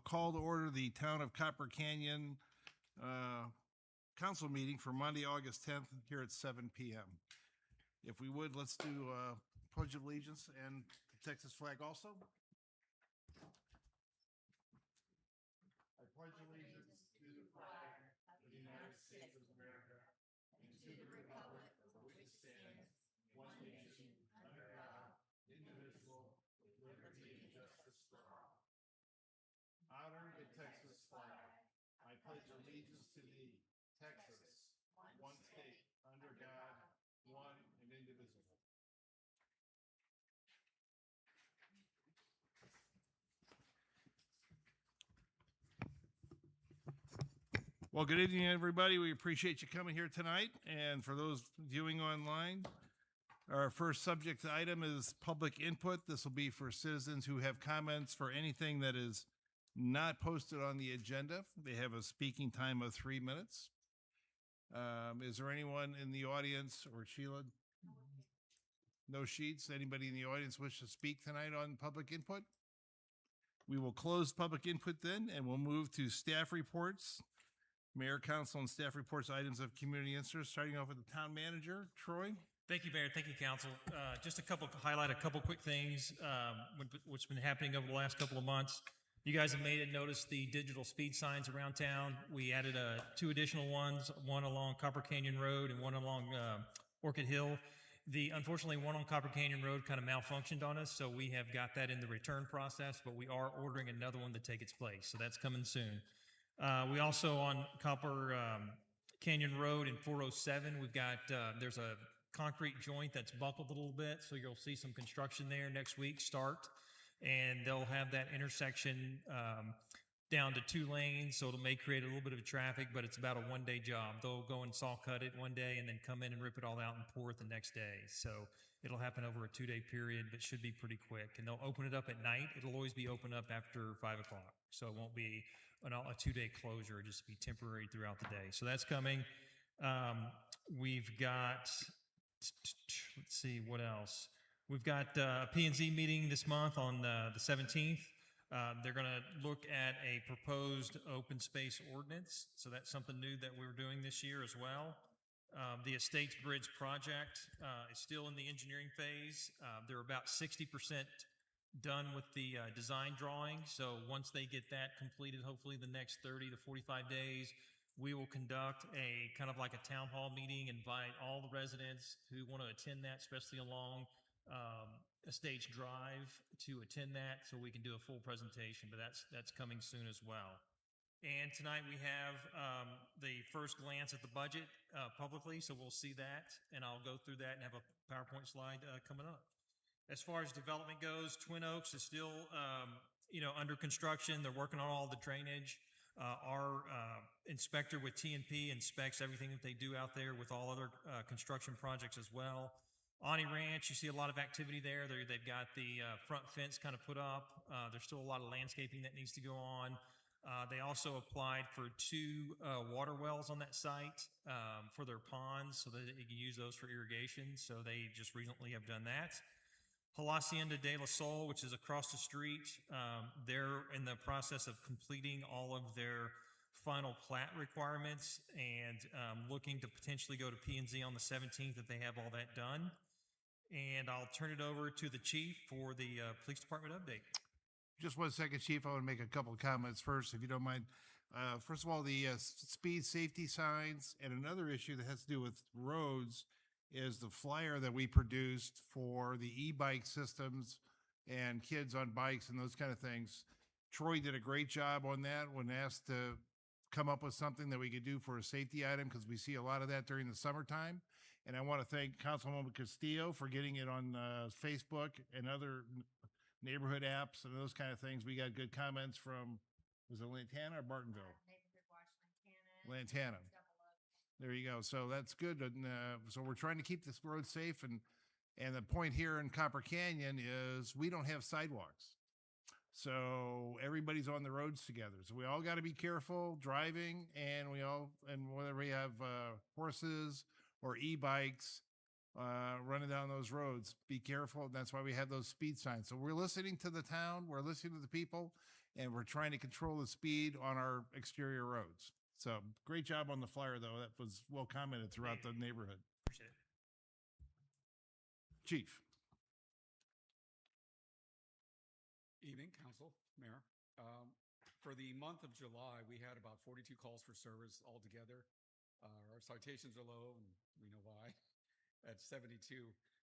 call to order the Town of Copper Canyon council meeting for Monday, August 10th, here at 7 p.m. If we would, let's do Pledge of Allegiance and the Texas flag also. I pledge allegiance to the flag of the United States of America and to the republic for which it stands, one nation, under God, indivisible, with liberty and justice for all. Honor the Texas flag. I pledge allegiance to thee, Texas, one state, under God, one and indivisible. Well, good evening, everybody. We appreciate you coming here tonight. And for those viewing online, our first subject item is public input. This will be for citizens who have comments for anything that is not posted on the agenda. They have a speaking time of 3 minutes. Is there anyone in the audience, or Sheila? No sheets? Anybody in the audience wish to speak tonight on public input? We will close public input then, and we'll move to staff reports. Mayor, council, and staff reports, items of community interest, starting off with the town manager, Troy. Thank you, Mayor. Thank you, council. Just highlight a couple quick things, what's been happening over the last couple of months. You guys have made it notice the digital speed signs around town. We added two additional ones, one along Copper Canyon Road and one along Orchid Hill. Unfortunately, one on Copper Canyon Road kind of malfunctioned on us, so we have got that in the return process, but we are ordering another one to take its place, so that's coming soon. We also on Copper Canyon Road in 407, we've got, there's a concrete joint that's buckled a little bit, so you'll see some construction there next week start, and they'll have that intersection down to 2 lanes, so it may create a little bit of traffic, but it's about a one-day job. They'll go and saw cut it one day and then come in and rip it all out and pour it the next day. So it'll happen over a 2-day period, but should be pretty quick. And they'll open it up at night. It'll always be open up after 5 o'clock. So it won't be a 2-day closure, just be temporary throughout the day. So that's coming. We've got, let's see, what else? We've got a P&Z meeting this month on the 17th. They're going to look at a proposed open space ordinance. So that's something new that we're doing this year as well. The Estates Bridge project is still in the engineering phase. They're about 60% done with the design drawing. So once they get that completed, hopefully the next 30 to 45 days, we will conduct a kind of like a town hall meeting, invite all the residents who want to attend that, especially along Estates Drive, to attend that so we can do a full presentation, but that's coming soon as well. And tonight we have the first glance at the budget publicly, so we'll see that, and I'll go through that and have a PowerPoint slide coming up. As far as development goes, Twin Oaks is still under construction. They're working on all the drainage. Our inspector with TNP inspects everything that they do out there with all other construction projects as well. Ani Ranch, you see a lot of activity there. They've got the front fence kind of put up. There's still a lot of landscaping that needs to go on. They also applied for 2 water wells on that site for their ponds so that they can use those for irrigation. So they just recently have done that. Hacienda de la Sol, which is across the street, they're in the process of completing all of their final plat requirements and looking to potentially go to P&Z on the 17th if they have all that done. And I'll turn it over to the chief for the police department update. Just 1 second, Chief. I want to make a couple of comments first, if you don't mind. First of all, the speed safety signs, and another issue that has to do with roads is the flyer that we produced for the e-bike systems and kids on bikes and those kind of things. Troy did a great job on that when asked to come up with something that we could do for a safety item, because we see a lot of that during the summertime. And I want to thank Councilwoman Castillo for getting it on Facebook and other neighborhood apps and those kind of things. We got good comments from, was it Lantana or Bartonville? Neighborhood Watch Lantana. Lantana. There you go. So that's good. And so we're trying to keep this road safe. And the point here in Copper Canyon is we don't have sidewalks. So everybody's on the roads together. So we all got to be careful driving, and whether we have horses or e-bikes running down those roads, be careful. That's why we have those speed signs. So we're listening to the town. We're listening to the people. and we're trying to control the speed on our exterior roads. So great job on the flyer, though. That was well commented throughout the neighborhood. Appreciate it. Chief. Evening, Council, Mayor. For the month of July, we had about 42 calls for service altogether. Our citations are low, and we know why, at 72.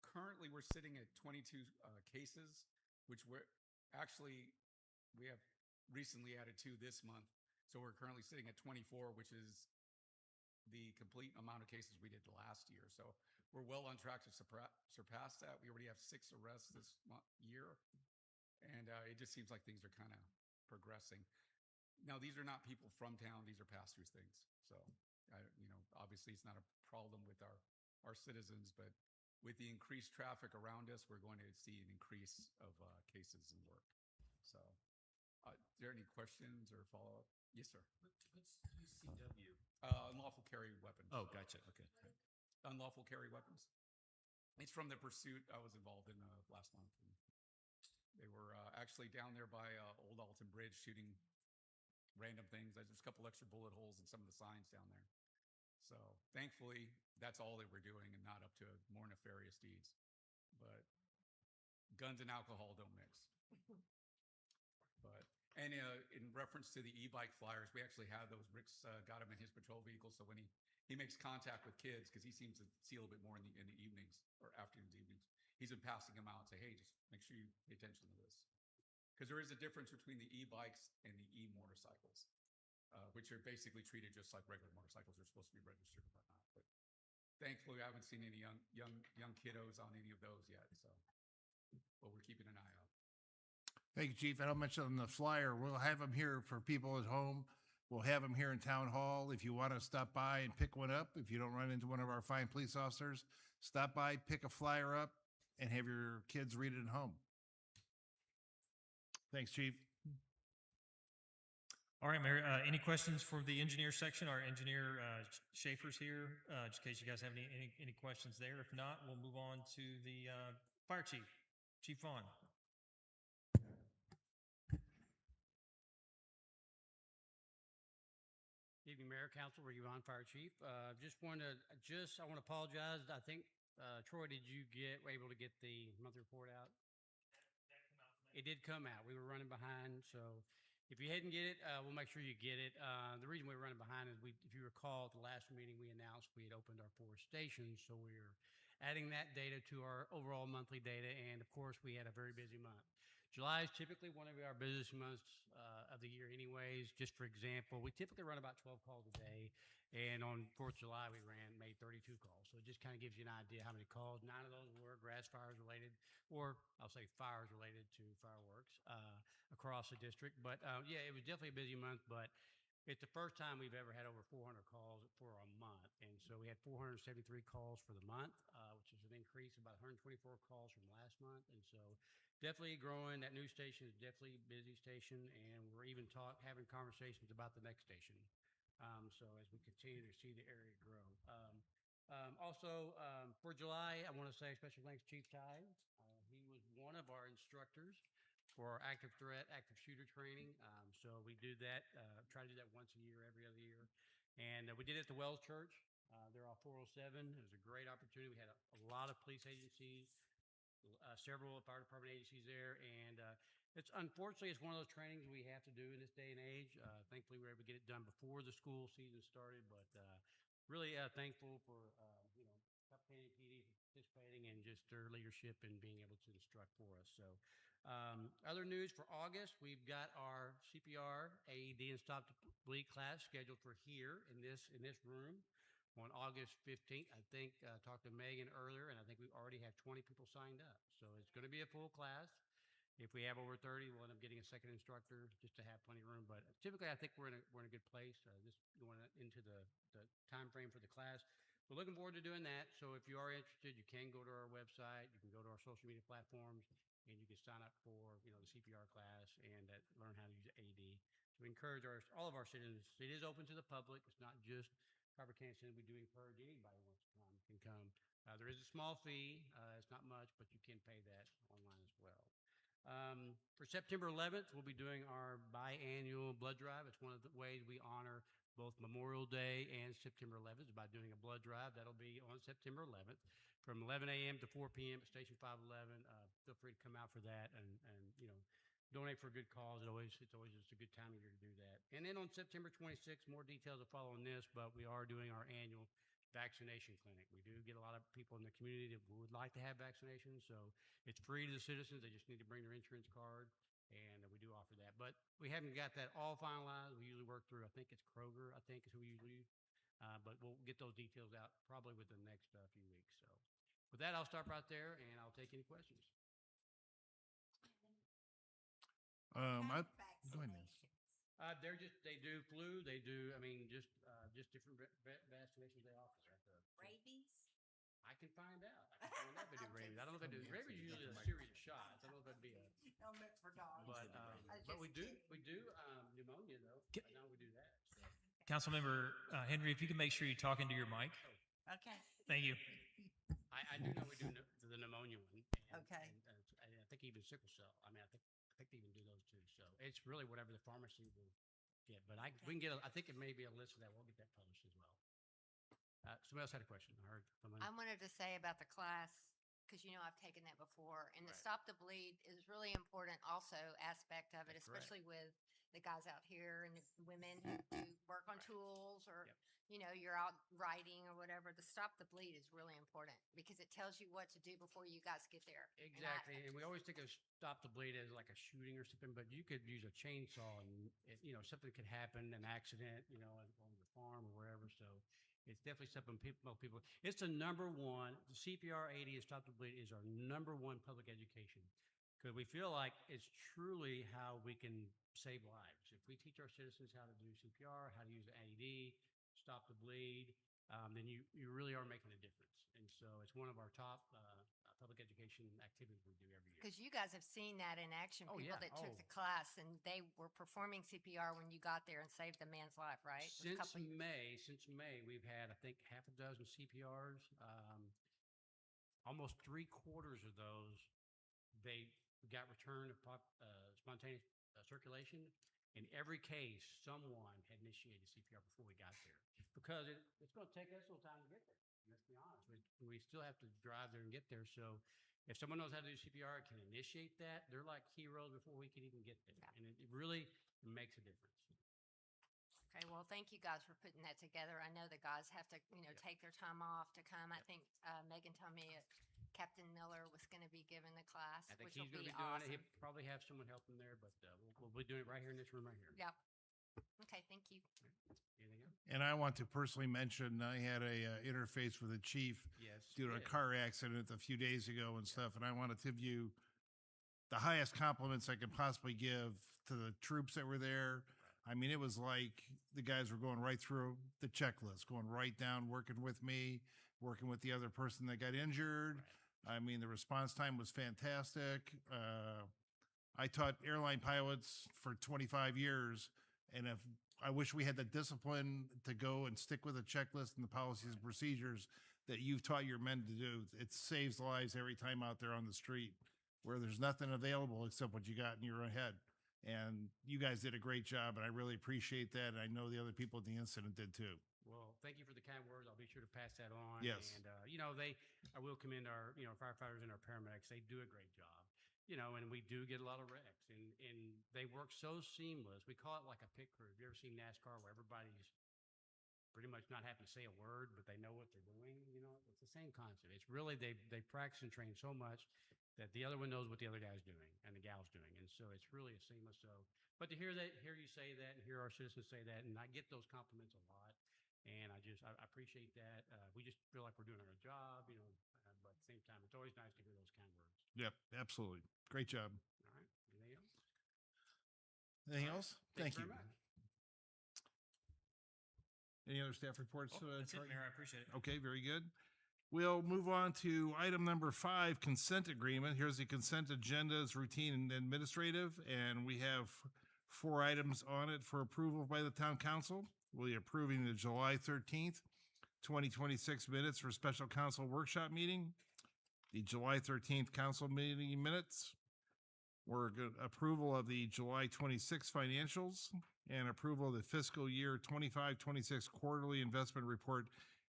Currently, we're sitting at 22 cases, which we have recently added 2 this month. So we're currently sitting at 24, which is the complete amount of cases we did last year. So we're well on track to surpass that. We already have 6 arrests this year. And it just seems like things are kind of progressing. Now, these are not people from town. These are pass-through things. So, obviously it's not a problem with our citizens, but with the increased traffic around us, we're going to see an increase of cases and work. So, is there any questions or follow-up? Yes, sir. What's UCW? Unlawful carry weapons. Oh, gotcha. Okay. Unlawful carry weapons. It's from the pursuit I was involved in last month. And they were actually down there by Old Alton Bridge shooting random things. There's a couple extra bullet holes in some of the signs down there. So thankfully, that's all they were doing and not up to more nefarious deeds. But guns and alcohol don't mix. And in reference to the e-bike flyers, we actually have those. Rick's got them in his patrol vehicle. So when he makes contact with kids, because he seems to see a little bit more in the evenings or afternoons, evenings, he's been passing them out and say, hey, just make sure you pay attention to this. Because there is a difference between the e-bikes and the e-motorcycles, which are basically treated just like regular motorcycles. They're supposed to be registered and whatnot. But thankfully, I haven't seen any young kiddos on any of those yet. So, but we're keeping an eye out. Thank you, Chief. And I'll mention on the flyer, we'll have them here for people at home. We'll have them here in Town Hall. If you want to stop by and pick one up, if you don't run into one of our fine police officers, stop by, pick a flyer up, and have your kids read it at home. Thanks, Chief. All right, Mayor, any questions for the engineer section? Our engineer Schaefer's here, just in case you guys have any questions there. If not, we'll move on to the fire chief, Chief Vaughn. Evening, Mayor, Council, Ricky Vaughn, Fire Chief. I want to apologize. I think, Troy, were able to get the monthly report out? It did come out. We were running behind, so if you didn't get it, we'll make sure you get it. The reason we were running behind is if you recall, at the last meeting, we announced we had opened our 4 stations, so we're adding that data to our overall monthly data, and of course, we had a very busy month. July is typically one of our busiest months of the year anyways. Just for example, we typically run about 12 calls a day, and on 4th of July, we made 32 calls. So it just kind of gives you an idea how many calls. 9 of those were grass fires related, or I'll say fires related to fireworks across the district. But yeah, it was definitely a busy month, but it's the first time we've ever had over 400 calls for a month. And so we had 473 calls for the month, which is an increase of about 124 calls from last month. And so definitely growing. That new station is definitely a busy station, and we're even having conversations about the next station. So as we continue to see the area grow. Also, for July, I want to say special thanks to Chief Ty. He was one of our instructors for our active threat, active shooter training. So we do that, try to do that once a year, every other year. And we did it at the Wells Church. They're off 407. It was a great opportunity. We had a lot of police agencies, several fire department agencies there. And unfortunately, it's one of those trainings we have to do in this day and age. Thankfully, we were able to get it done before the school season started. But really thankful for, Cup Canyon PD participating and just their leadership and being able to instruct for us. So other news for August, we've got our CPR, AED, and Stop to Bleed class scheduled for here in this room on August 15th. I think talked to Megan earlier, and I think we already have 20 people signed up. So it's going to be a full class. If we have over 30, we'll end up getting a second instructor just to have plenty of room. But typically, I think we're in a good place. Just going into the time frame for the class. We're looking forward to doing that. So if you are interested, you can go to our website. You can go to our social media platforms, and you can sign up for the CPR class and learn how to use AED. So we encourage all of our citizens. It is open to the public. It's not just Crawford County Citizens. We do encourage anybody who wants to come can come. There is a small fee. It's not much, but you can pay that online as well. For September 11th, we'll be doing our biannual blood drive. It's one of the ways we honor both Memorial Day and September 11th by doing a blood drive. That'll be on September 11th from 11 a.m. to 4 p.m. at Station 511. Feel free to come out for that and donate for a good cause. It's always just a good time of year to do that. And then on September 26th, more details will follow on this, but we are doing our annual vaccination clinic. We do get a lot of people in the community that would like to have vaccinations, so it's free to the citizens. They just need to bring their insurance card, and we do offer that. But we haven't got that all finalized. We usually work through, I think it's Kroger, I think is who we usually use. But we'll get those details out probably within the next few weeks. So with that, I'll stop right there, and I'll take any questions. Go ahead, Nancy. They do flu. They do, just different vaccinations they offer. Rabies? I can find out. If they do rabies. I don't know if they do. Rabies is usually a series of shots. I don't know if that'd be a. No, meant for dogs. But we do pneumonia though. I know we do that. So. Councilmember Henry, if you can make sure you talk into your mic. Okay. Thank you. I do know we do the pneumonia one. Okay. And I think even sickle cell. I think they even do those too. So it's really whatever the pharmacy will get. But we can get. I think it may be a list of that. We'll get that published as well. Somebody else had a question. I heard someone. I wanted to say about the class, because I've taken that before, and the Right. Stop the Bleed is really important also aspect of it, That's correct. especially with the guys out here and the women who do work on Right. tools or, Yep. you're out riding or whatever. The Stop the Bleed is really important because it tells you what to do before you guys get there. And Exactly, and we always think of stop the bleed as like a shooting or something, but you could use a chainsaw and something could happen, an accident, on your farm or wherever. So it's definitely something most people. It's the number one. The CPR 80 and stop the bleed is our number one public education because we feel like it's truly how we can save lives. If we teach our citizens how to do CPR, how to use an AED, stop the bleed, then you really are making a difference. And so it's one of our top public education activities we do every year. because you guys have seen that in action, Oh, people yeah. that took Oh. the class and they were performing CPR when you got there and saved a man's life, right? It was a Since couple- May, we've had, I think, half a dozen CPRs. Almost 3/4 of those, they got return of spontaneous circulation. In every case, someone had initiated CPR before we got there because it's going to take us a little time to get there. Let's be honest. We still have to drive there and get there. So if someone knows how to do CPR, can initiate that, they're like heroes before we can even get there. Yeah. And it really makes a difference. Okay, well, thank you guys for putting that together. I know the guys have to, take their time off to come. I think Megan told me Captain Miller was going to be giving the class, I think which will he's going be to be doing awesome. it. He'll probably have someone help him there, but we'll be doing it right here in this room right here. Yep. Okay, thank you. Anything else? And I want to personally mention, I had a interface with the chief Yes. due to a yeah. car accident a few days ago and stuff, and I want to give you the highest compliments I can possibly give to the troops that were there. I mean, it was like the guys were going right through the checklist, going right down, working with me, working with the other person that got injured. I mean, the response time was fantastic. I taught airline pilots for 25 years, and if I wish we had the discipline to go and stick with the checklist and the policies and procedures that you've taught your men to do. It saves lives every time out there on the street where there's nothing available except what you got in your head. And you guys did a great job, and I really appreciate that. And I know the other people at the incident did too. Well, thank you for the kind words. I'll be sure to pass that on. Yes. And, I will commend our, firefighters and our paramedics. They do a great job. And we do get a lot of wrecks and they work so seamless. We call it like a pit crew. Have you ever seen NASCAR where everybody's pretty much not having to say a word, but they know what they're doing? It's the same concept. It's really, they practice and train so much that the other one knows what the other guy's doing and the gal's doing. And so it's really a seamless. But to hear you say that and hear our citizens say that, and I get those compliments a lot. And I appreciate that. We just feel like we're doing our job, but at the same time, it's always nice to hear those kind words. Yep, absolutely. Great job. All right. Anything else? Anything All right. else? Thank you. very much. Any other staff reports? Oh, that's it, Troy? Mayor. I appreciate it. Okay, very good. We'll move on to item number 5, consent agreement. Here's the consent agenda. It's routine and administrative, and we have 4 items on it for approval by the town council. We'll be approving the July 13th, 2026 minutes for special council workshop meeting, the July 13th council meeting minutes, We're good, approval of the July 26 financials and approval of the fiscal year 25-26 quarterly investment report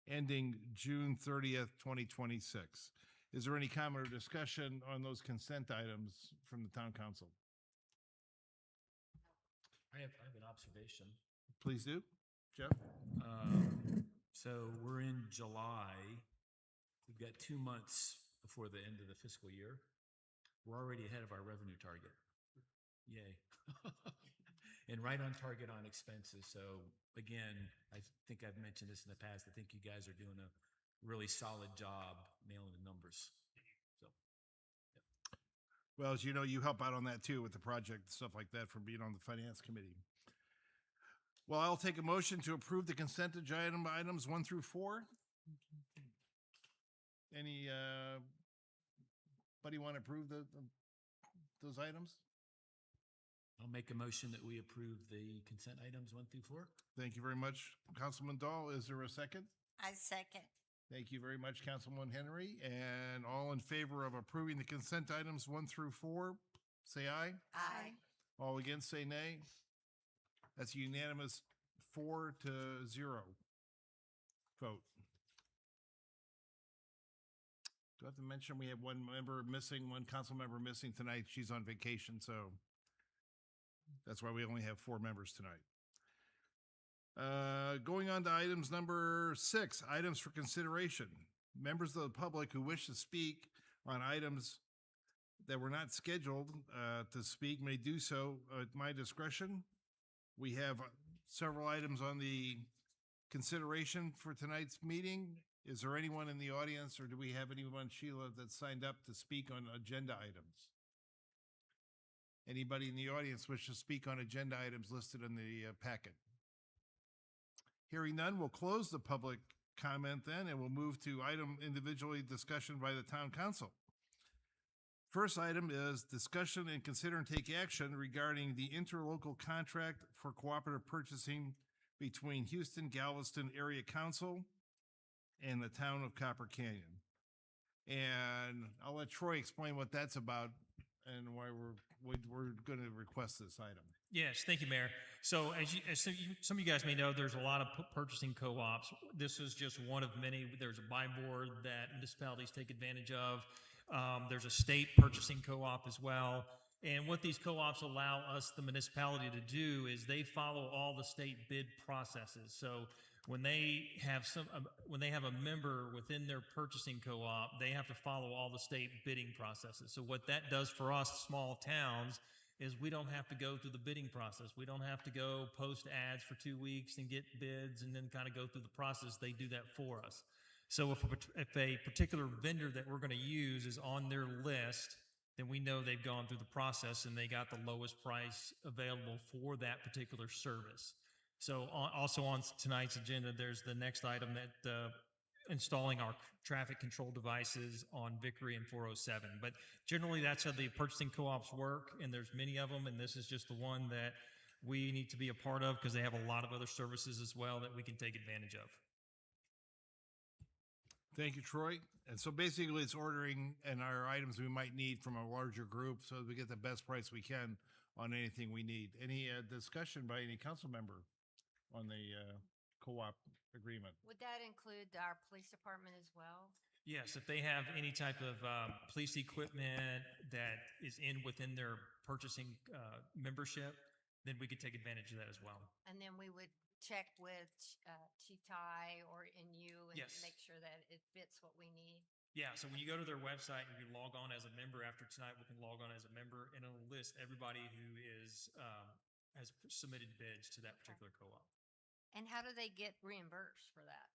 ending June 30th, 2026. Is there any comment or discussion on those consent items from the town council? I have an observation. Please do. Jeff? So we're in July. We've got 2 months before the end of the fiscal year. We're already ahead of our revenue target. Yay. And right on target on expenses. So again, I think I've mentioned this in the past. I think you guys are doing a really solid job nailing the numbers. So, Well, as you know, you help out on that too with the project and stuff like that from being on the finance committee. Well, I'll take a motion to approve the consent agenda items 1 through 4. Any, buddy want to approve those items? I'll make a motion that we approve the consent items 1 through 4. Thank you very much, Councilman Dahl. Is there a second? I second. Thank you very much, Councilman Henry. And all in favor of approving the consent items 1 through 4, say aye. Aye. All against, say nay. That's unanimous 4-0 vote. Do I have to mention we have one member missing, one council member missing tonight? She's on vacation, so that's why we only have 4 members tonight. Going on to items number 6, items for consideration. Members of the public who wish to speak on items that were not scheduled to speak may do so at my discretion. We have several items on the consideration for tonight's meeting. Is there anyone in the audience, or do we have anyone, Sheila, that signed up to speak on agenda items? Anybody in the audience wish to speak on agenda items listed in the packet? Hearing none, we'll close the public comment then, and we'll move to item individually discussion by the town council. First item is discussion and consider and take action regarding the interlocal contract for cooperative purchasing between Houston Galveston Area Council and the town of Copper Canyon. And I'll let Troy explain what that's about and why we're going to request this item. Yes, thank you, Mayor. So as some of you guys may know, there's a lot of purchasing co-ops. This is just one of many. There's a buy board that municipalities take advantage of. There's a state purchasing co-op as well. And what these co-ops allow us, the municipality, to do is they follow all the state bid processes. So when they have a member within their purchasing co-op, they have to follow all the state bidding processes. So what that does for us small towns is we don't have to go through the bidding process. We don't have to go post ads for 2 weeks and get bids and then kind of go through the process. They do that for us. So if a particular vendor that we're going to use is on their list, then we know they've gone through the process and they got the lowest price available for that particular service. So also on tonight's agenda, there's the next item that installing our traffic control devices on Vickery and 407. But generally, that's how the purchasing co-ops work, and there's many of them, and this is just the one that we need to be a part of because they have a lot of other services as well that we can take advantage of. Thank you, Troy. And so basically it's ordering and our items we might need from a larger group so that we get the best price we can on anything we need. Any discussion by any council member on the co-op agreement? Would that include our police department as well? Yes, if they have any type of police equipment that is within their purchasing membership, then we could take advantage of that as well. And then we would check with Chief Ty or in you and Yes. make sure that it fits what we need. Yeah, so when you go to their website and you log on as a member after tonight, we can log on as a member and it'll list everybody who has submitted bids to that particular co-op. And how do they get reimbursed for that?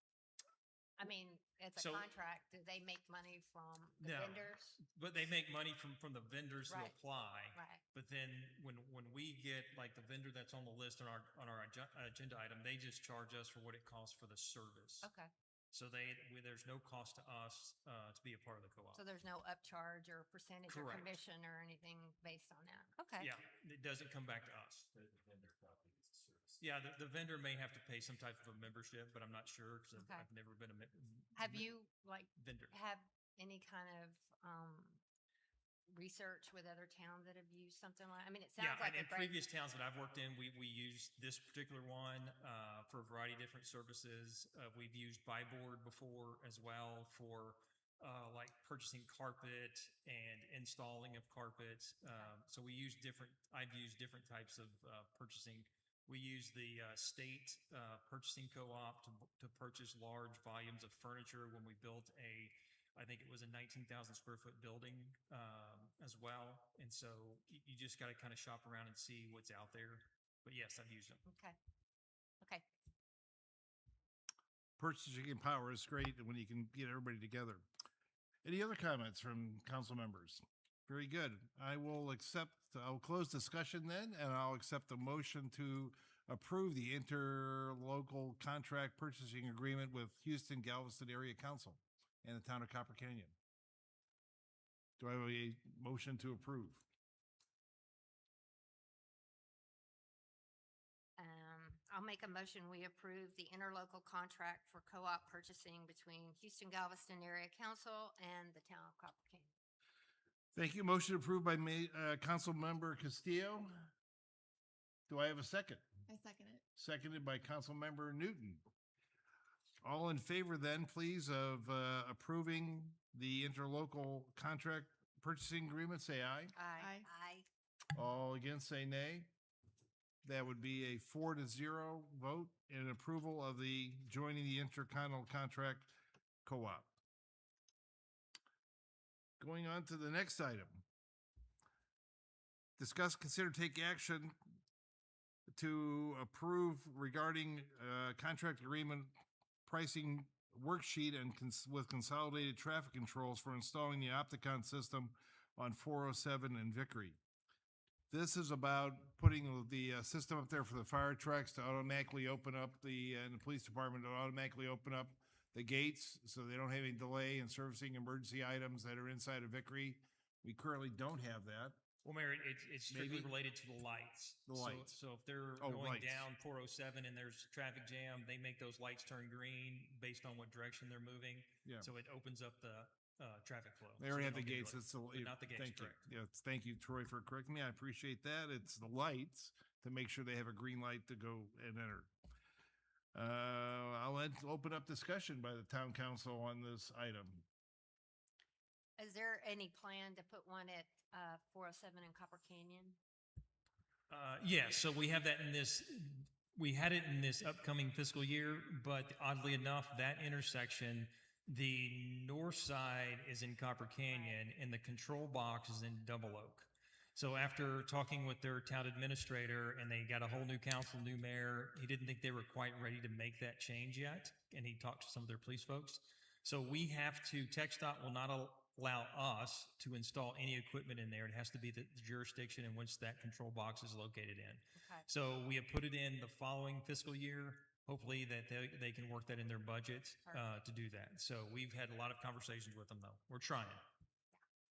I mean, it's a So- contract. Do they make money from the No. vendors? But they make money from the vendors who Right. apply. Right. But then when we get like the vendor that's on the list on our agenda item, they just charge us for what it costs for the service. Okay. So there's no cost to us to be a part of the co-op. So there's no upcharge or percentage or Correct. commission or anything based on that? Okay. Yeah, it doesn't come back to us. The vendor probably gets a service. Yeah, the vendor may have to pay some type of a membership, but I'm not sure because Okay. I've never been a Have you like vendor. have any kind of research with other towns that have used something like, I mean, it Yeah, sounds like and a great. previous towns that I've worked in, we used this particular one for a variety of different services. We've used Buy Board before as well for like purchasing carpet and installing of carpet. So I've used different types of purchasing. We use the state purchasing co-op to purchase large volumes of furniture when we built I think it was a 19,000 square foot building as well. And so you just got to kind of shop around and see what's out there. But yes, I've used them. Okay. Okay. Purchasing power is great when you can get everybody together. Any other comments from council members? Very good. I'll close discussion then, and I'll accept the motion to approve the interlocal contract purchasing agreement with Houston Galveston Area Council and the town of Copper Canyon. Do I have a motion to approve? I'll make a motion, we approve the interlocal contract for co-op purchasing between Houston Galveston Area Council and the town of Copper Canyon. Thank you. Motion approved by Council Member Castillo. Do I have a second? I second it. Seconded by Council Member Newton. All in favor then, please, of approving the interlocal contract purchasing agreement, say aye. Aye. Aye. All against, say nay. That would be a 4-0 vote in approval of the joining the intercontinental contract co-op. Going on to the next item. Discuss, consider, take action to approve regarding contract agreement pricing worksheet and with consolidated traffic controls for installing the Opticon system on 407 and Vickery. This is about putting the system up there for the fire trucks to automatically open up and the police department to automatically open up the gates so they don't have any delay in servicing emergency items that are inside of Vickery. We currently don't have that. Well, Mayor, it's strictly Maybe. related to the lights. The lights. So if they're Oh, going lights. down 407 and there's traffic jam, they make those lights turn green based on what direction they're moving. Yeah. So it opens up the traffic flow. They So already have don't the get gates. delayed. It's the, But not the gates, thank you. correct. Yeah, thank you, Troy, for correcting me. I appreciate that. It's the lights to make sure they have a green light to go and enter. I'll open up discussion by the town council on this item. Is there any plan to put one at 407 in Copper Canyon? Yes, so we have that we had it in this upcoming fiscal year, but oddly enough, that intersection, the north side is in Copper Canyon and the control box is in Double Oak. So after talking with their town administrator and they got a whole new council, new mayor, he didn't think they were quite ready to make that change yet. And he talked to some of their police folks. So we have to, TxDOT will not allow us to install any equipment in there. It has to be the jurisdiction in which that control box is located in. Okay. So we have put it in the following fiscal year. Hopefully that they can work that in their budget to do that. So we've had a lot of conversations with them though. We're trying.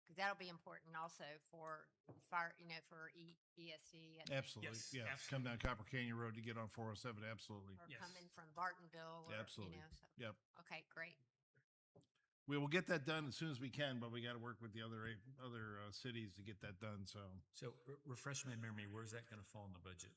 Because that'll be important also for fire, for ESC. I think, Absolutely. Yes, Yeah. absolutely. Come down Copper Canyon Road to get on 407. Absolutely. Or Yes. coming from Bartonville. Or, Absolutely. So. Yep. Okay, great. We will get that done as soon as we can, but we got to work with the other cities to get that done. So So refresh my memory, where's that going to fall in the budget?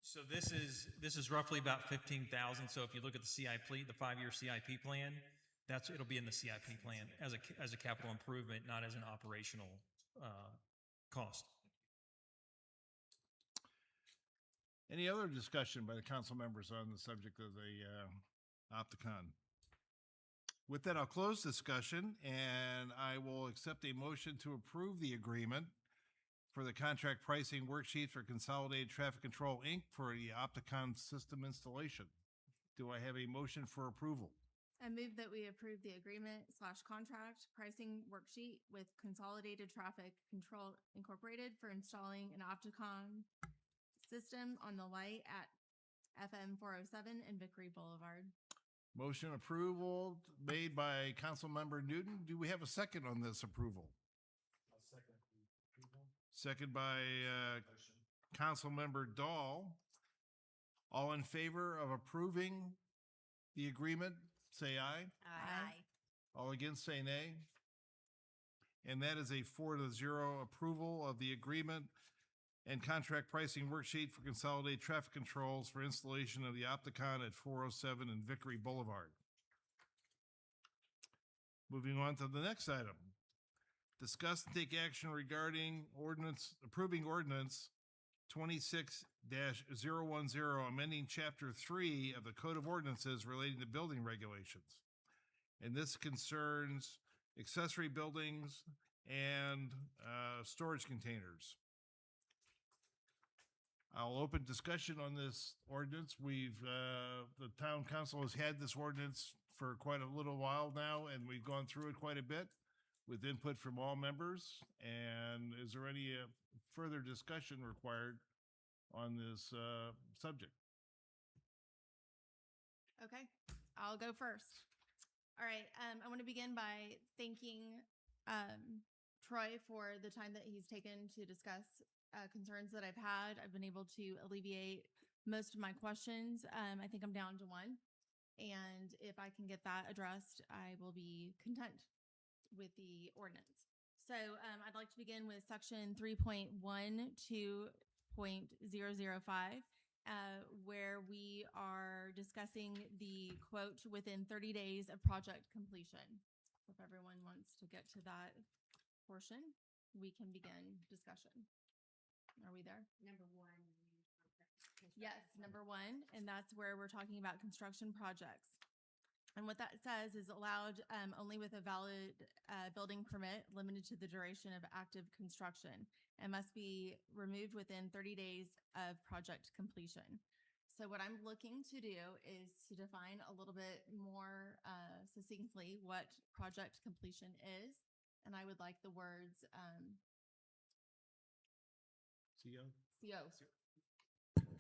So this is roughly about 15,000. So if you look at the CIP, the 5-year CIP plan, it'll be in the CIP plan as a capital improvement, not as an operational cost. any other discussion by the council members on the subject of the Opticon? With that, I'll close discussion and I will accept a motion to approve the agreement for the contract pricing worksheet for Consolidated Traffic Control, Inc. for the Opticon system installation. Do I have a motion for approval? I move that we approve the agreement/contract pricing worksheet with Consolidated Traffic Control Incorporated for installing an Opticon system on the light at FM 407 and Vickery Boulevard. Motion approval made by Councilmember Newton. Do we have a second on this approval? Second by Councilmember Dahl. All in favor of approving the agreement, say aye. Aye. All against, say nay. and that is a 4-0 approval of the agreement and contract pricing worksheet for consolidated traffic controls for installation of the Opticon at 407 and Vickery Boulevard. Moving on to the next item. Discuss and take action regarding approving ordinance 26-010, amending chapter 3 of the Code of Ordinances relating to building regulations. And this concerns accessory buildings and storage containers. I'll open discussion on this ordinance. The town council has had this ordinance for quite a little while now, and we've gone through it quite a bit with input from all members. And is there any further discussion required on this subject? Okay, I'll go first. All right, I want to begin by thanking Troy for the time that he's taken to discuss concerns that I've had. I've been able to alleviate most of my questions. I think I'm down to one. And if I can get that addressed, I will be content with the ordinance. So I'd like to begin with section 3.12.005. Where we are discussing the quote within 30 days of project completion. If everyone wants to get to that portion, we can begin discussion. Are we there? Number one. Yes, number one, and that's where we're talking about construction projects. And what that says is allowed only with a valid building permit limited to the duration of active construction and must be removed within 30 days of project completion. So what I'm looking to do is to define a little bit more succinctly what project completion is. And I would like the words CO? CO.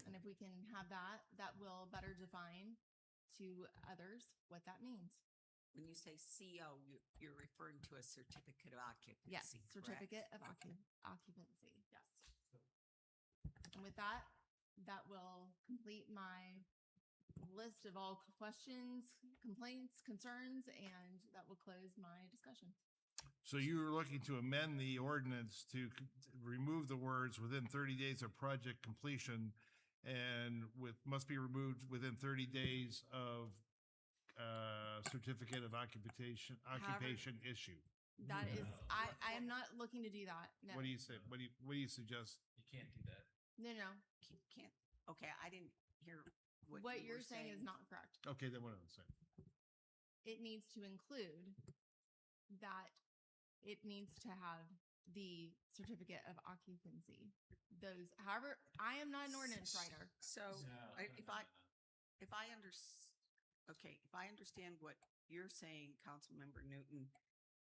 And if we can have that, that will better define to others what that means. When you say CO, you're referring to a certificate of occupancy. Yes, correct? certificate of occupancy, yes. And with that, that will complete my list of all questions, complaints, concerns, and that will close my discussion. So you were looking to amend the ordinance to remove the words within 30 days of project completion and must be removed within 30 days of certificate of occupation issue. That is, I am not looking to do that, no. What do you say? What do you suggest? You can't do that. No. Can't, okay, I didn't hear what What you were you're saying is not correct. Okay, then what I'm saying. It needs to include that it needs to have the certificate of occupancy. Those, however, I am not an ordinance writer. So if I understand what you're saying, Councilmember Newton,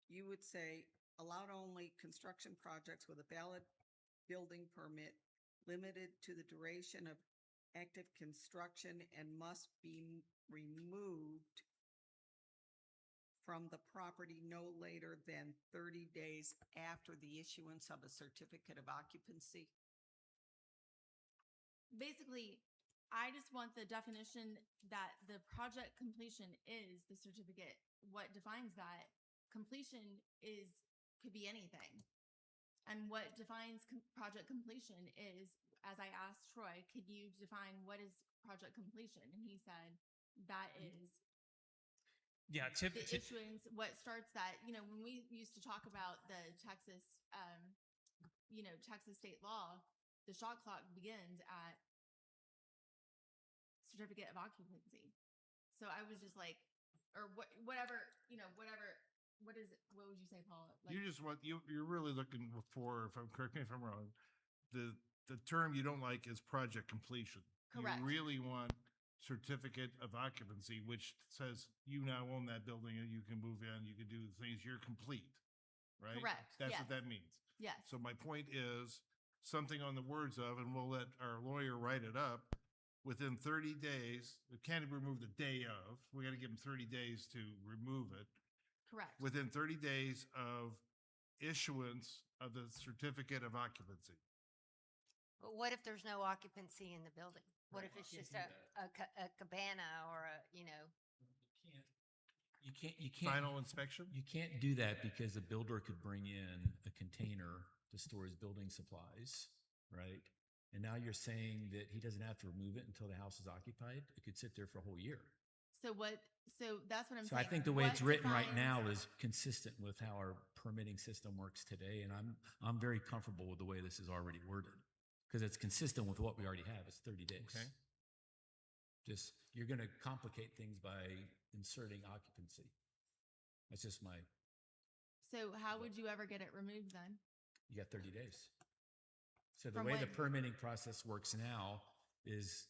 you would say allowed only construction projects with a valid building permit limited to the duration of active construction and must be removed from the property no later than 30 days after the issuance of a certificate of occupancy? Basically, I just want the definition that the project completion is the certificate. What defines that? Completion could be anything. And what defines project completion is, as I asked Troy, could you define what is project completion? And he said, that is Yeah, the issuance, what starts that, when we used to talk about the Texas, Texas state law, the shot clock begins at certificate of occupancy. So I was just like, or whatever, what is it? What would you say, Paula? You just want, you're really looking for, correct me if I'm wrong, the term you don't like is project completion. Correct. You really want certificate of occupancy, which says you now own that building and you can move in, you can do the things, you're complete, right? Correct, That's yes. what that means. Yes. So my point is something on the words of, and we'll let our lawyer write it up, within 30 days, we can't remove the day of, we got to give them 30 days to remove it. Correct. Within 30 days of issuance of the certificate of occupancy. But what if there's no occupancy in the building? What if it's just a cabana or You you can't. final inspection? You can't do that because a builder could bring in a container to store his building supplies, right? And now you're saying that he doesn't have to remove it until the house is occupied? It could sit there for a whole year. So that's what I'm So saying. I think the way it's What written right defines- now is consistent with how our permitting system works today. And I'm very comfortable with the way this is already worded because it's consistent with what we already have. It's 30 days. Okay. Just, you're going to complicate things by inserting occupancy. That's just So how would you ever get it removed then? you got 30 days. So the From way the when? permitting process works now is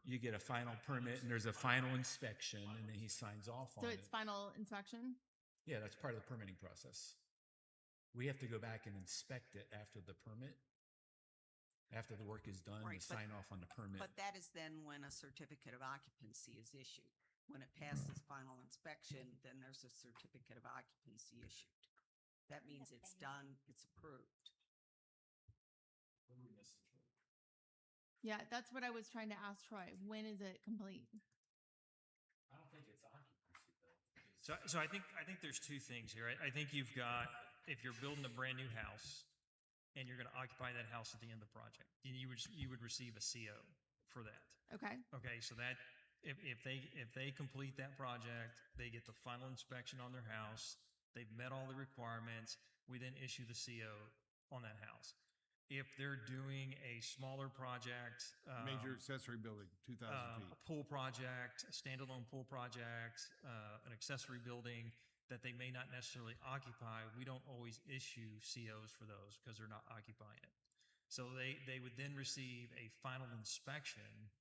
you get a final permit and there's a final inspection and then he signs off So on it's it. final inspection? Yeah, that's part of the permitting process. We have to go back and inspect it after the permit. After the work is done, we Right, but- sign off on the permit. But that is then when a certificate of occupancy is issued. When it passes final inspection, then there's a certificate of occupancy issued. That means it's done, it's approved. Yeah, that's what I was trying to ask Troy. When is it complete? I don't think it's occupancy though. So I think there's two things here. I think you've got, if you're building a brand new house and you're going to occupy that house at the end of the project, you would receive a CO for that. Okay, Okay, so that, if they complete that project, they get the final inspection on their house, they've met all the requirements, we then issue the CO on that house. If they're doing a smaller project, Major accessory building, 2,000 feet. a pool project, a standalone pool project, an accessory building that they may not necessarily occupy, we don't always issue COs for those because they're not occupying it. So they would then receive a final inspection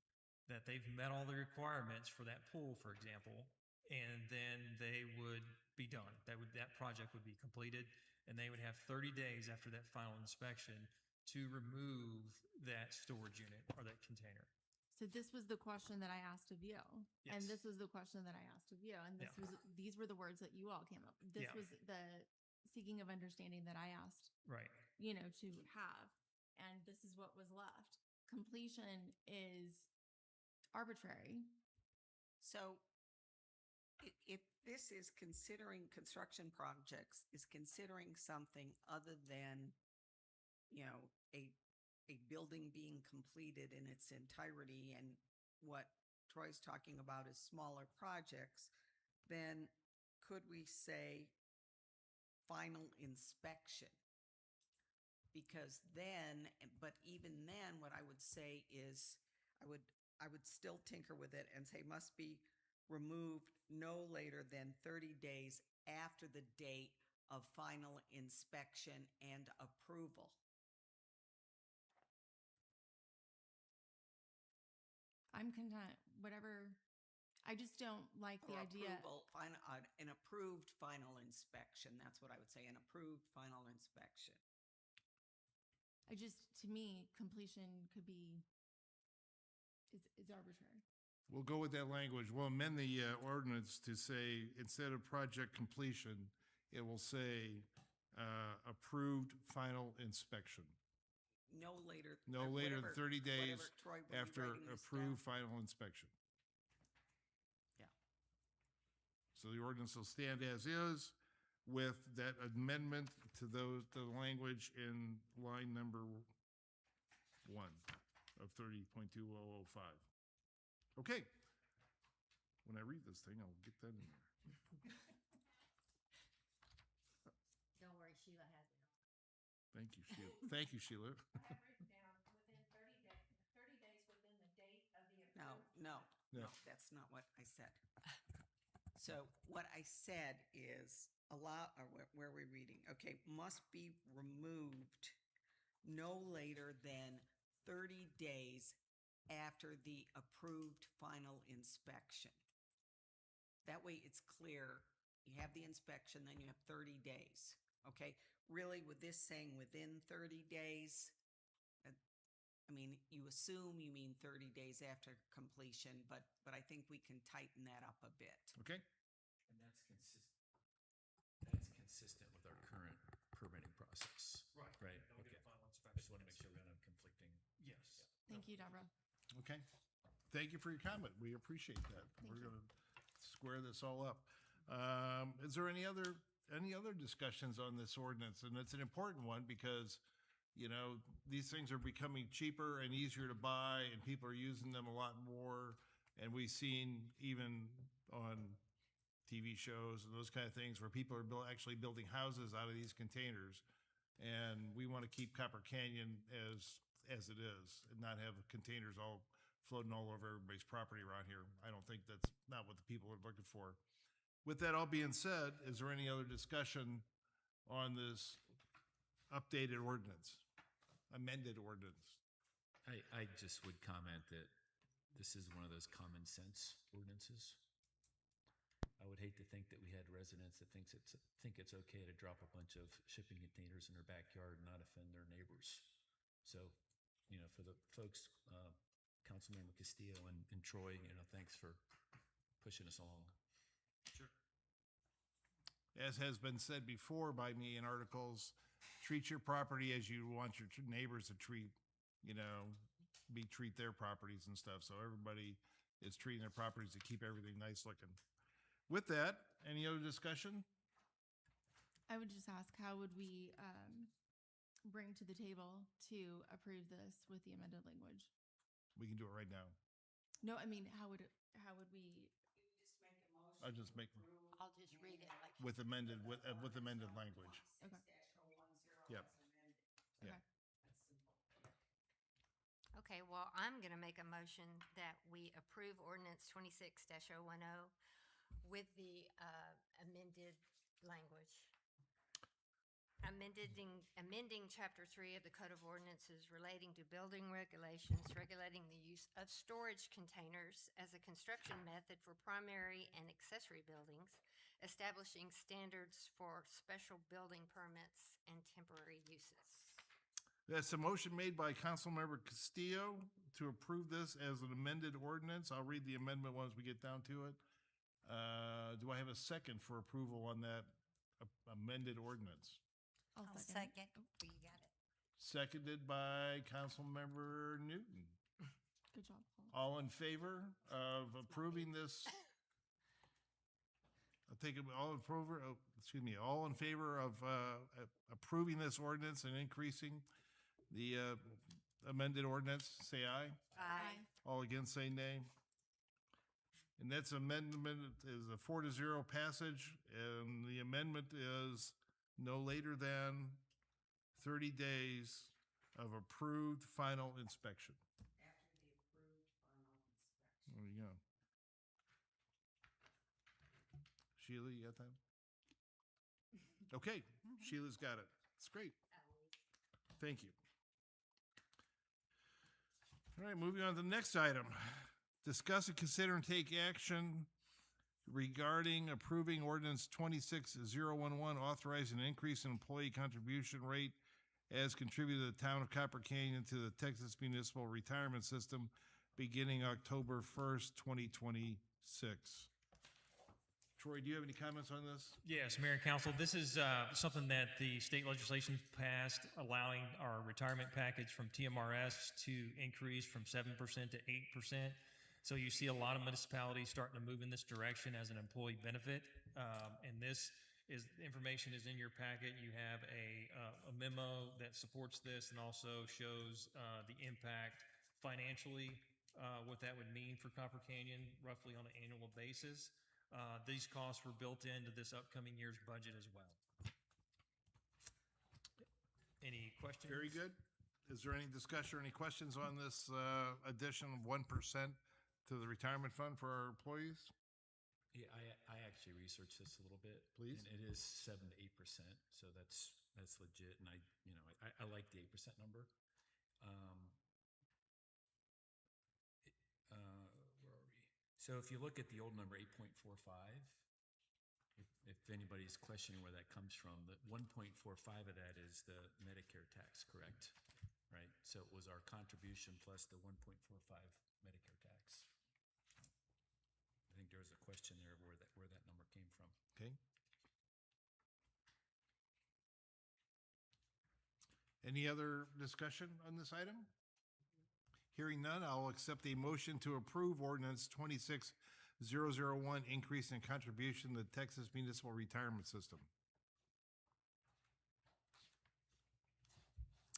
that they've met all the requirements for that pool, for example, and then they would be done. That project would be completed, and they would have 30 days after that final inspection to remove that storage unit or that container. so this was the question that I asked of you. And Yes. this was the question that I asked of you. And these were the words that you all came up. This Yeah. was the seeking of understanding that I asked, Right. to have. And this is what was left. Completion is arbitrary. So if this is considering construction projects, is considering something other than, a building being completed in its entirety and what Troy's talking about is smaller projects, then could we say final inspection? Because then, but even then, what I would say is, I would still tinker with it and say must be removed no later than 30 days after the date of final inspection and approval. I'm content, whatever. I just don't like the Or idea. approval, an approved final inspection, that's what I would say, an approved final inspection. To me, completion could be, is arbitrary. We'll go with that language. We'll amend the ordinance to say, instead of project completion, it will say approved final inspection. No later. No later than 30 days whatever, Troy, were you after writing this approved down? final inspection. Yeah. So the ordinance will stand as is with that amendment to the language in line number 1 of 30.2005. Okay. When I read this thing, I'll get that in there. Don't worry, Sheila has it. Thank you, Sheila. Thank you, Sheila. No, No. that's not what I said. So what I said is where are we reading? Okay, must be removed no later than 30 days after the approved final inspection. That way it's clear. You have the inspection, then you have 30 days. Okay, really with this saying within 30 days, you assume you mean 30 days after completion, but I think we can tighten that up a bit. Okay. And that's consistent with our current permitting process. Right. Right, They'll okay. get a final I just inspection. want to make sure we don't have conflicting. Yes. Thank you, Deborah. Okay. Thank you for your comment. We appreciate that. Thank We're you. going to square this all up. Is there any other discussions on this ordinance? And it's an important one because, you know, these things are becoming cheaper and easier to buy, and people are using them a lot more. And we've seen even on TV shows and those kind of things where people are actually building houses out of these containers. And we want to keep Copper Canyon as it is and not have containers all floating all over everybody's property around here. I don't think that's not what the people are looking for. With that all being said, is there any other discussion on this updated ordinance, amended ordinance? I just would comment that this is one of those common sense ordinances. I would hate to think that we had residents that think it's okay to drop a bunch of shipping containers in their backyard and not offend their neighbors. So, you know, for the folks, Councilmember Castillo and Troy, you know, thanks for pushing us along. As has been said before by me in articles, treat your property as you want your neighbors to treat their properties and stuff. So everybody is treating their properties to keep everything nice looking. With that, any other discussion? I would just ask, how would we bring to the table to approve this with the amended language? We can do it right now. No, I mean, how would we? I'll just make I'll just read it like. with amended language. Okay. Yep. Yeah. Okay, well, I'm going to make a motion that we approve ordinance 26-010 with the amended language. Amending Chapter 3 of the Code of Ordinances relating to building regulations, regulating the use of storage containers as a construction method for primary and accessory buildings, establishing standards for special building permits and temporary uses. That's a motion made by Councilmember Castillo to approve this as an amended ordinance. I'll read the amendment once we get down to it. Do I have a second for approval on that amended ordinance? I'll I'll second. second. Oh, you got it. Seconded by Councilmember Newton. Good job, Paul. All in favor of approving this? I'll take it, all in favor of approving this ordinance and increasing the amended ordinance, say aye. Aye. All against, say nay. And that's amendment is a 4-0 passage, and the amendment is no later than 30 days of approved final inspection. There you go. Sheila, you got that? Okay, Sheila's got it. It's great. Thank you. All right, moving on to the next item. Discuss and consider and take action regarding approving ordinance 26-011, authorizing an increase in employee contribution rate as contributed to the town of Copper Canyon to the Texas Municipal Retirement System beginning October 1st, 2026. Troy, do you have any comments on this? Yes, Mayor and Council, this is something that the state legislation passed, allowing our retirement package from TMRS to increase from 7% to 8%. So you see a lot of municipalities starting to move in this direction as an employee benefit. And information is in your packet. You have a memo that supports this and also shows the impact financially, what that would mean for Copper Canyon roughly on an annual basis. These costs were built into this upcoming year's budget as well. Any questions? Very good. Is there any discussion or any questions on this addition of 1% to the retirement fund for our employees? Yeah, I actually researched this a little bit. Please. And it is 7 to 8%, so that's legit. And I like the 8% number. Where are we? So if you look at the old number, 8.45, if anybody's questioning where that comes from, the 1.45 of that is the Medicare tax, correct? Right? So it was our contribution plus the 1.45 Medicare tax. I think there was a question there where that number came from. Okay. Any other discussion on this item? Hearing none, I'll accept a motion to approve ordinance 26-012 001, increase in contribution to the Texas Municipal Retirement System.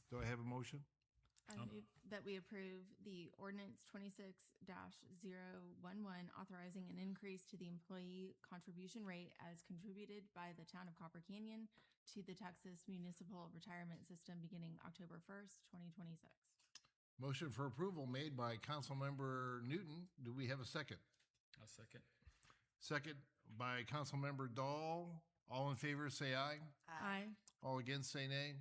Do I have a motion? I move that we approve the ordinance 26-011, authorizing an increase to the employee contribution rate as contributed by the town of Copper Canyon to the Texas Municipal Retirement System beginning October 1st, 2026. Motion for approval made by Councilmember Newton. Do we have a second? I'll second. Second by Councilmember Dahl. All in favor, say aye. Aye. All against, say nay.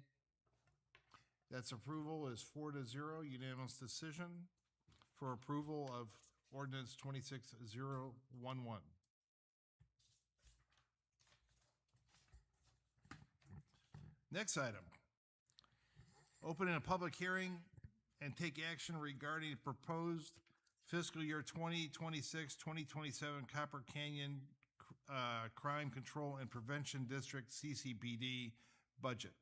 That's approval is 4-0, unanimous decision for approval of ordinance 26-011. Next item. Opening a public hearing and take action regarding proposed fiscal year 2026-2027 Copper Canyon Crime Control and Prevention District CCPD budget.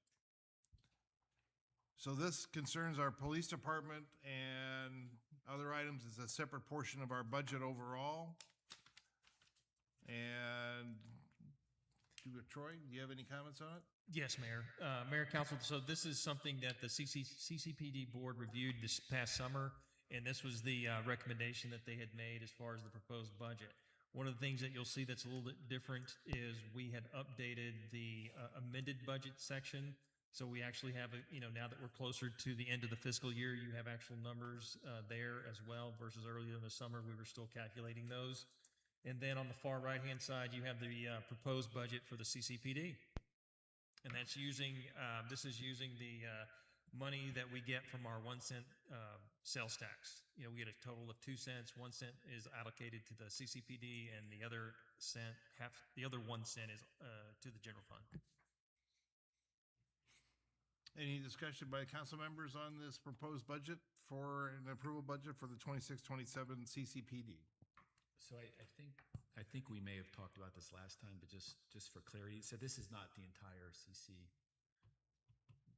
So this concerns our police department and other items. It's a separate portion of our budget overall. And Troy, do you have any comments on it? Yes, Mayor. Mayor, Council, so this is something that the CCPD Board reviewed this past summer, and this was the recommendation that they had made as far as the proposed budget. One of the things that you'll see that's a little bit different is we had updated the amended budget section. So we actually have, now that we're closer to the end of the fiscal year, you have actual numbers there as well versus earlier in the summer, we were still calculating those. And then on the far right-hand side, you have the proposed budget for the CCPD. And that's using, this is using the money that we get from our 1 cent sales tax. We get a total of 2 cents. 1 cent is allocated to the CCPD, and the other 1 cent is to the general fund. Any discussion by council members on this proposed budget for an approval budget for the 26-27 CCPD? So I think we may have talked about this last time, but just for clarity, so this is not the entire CC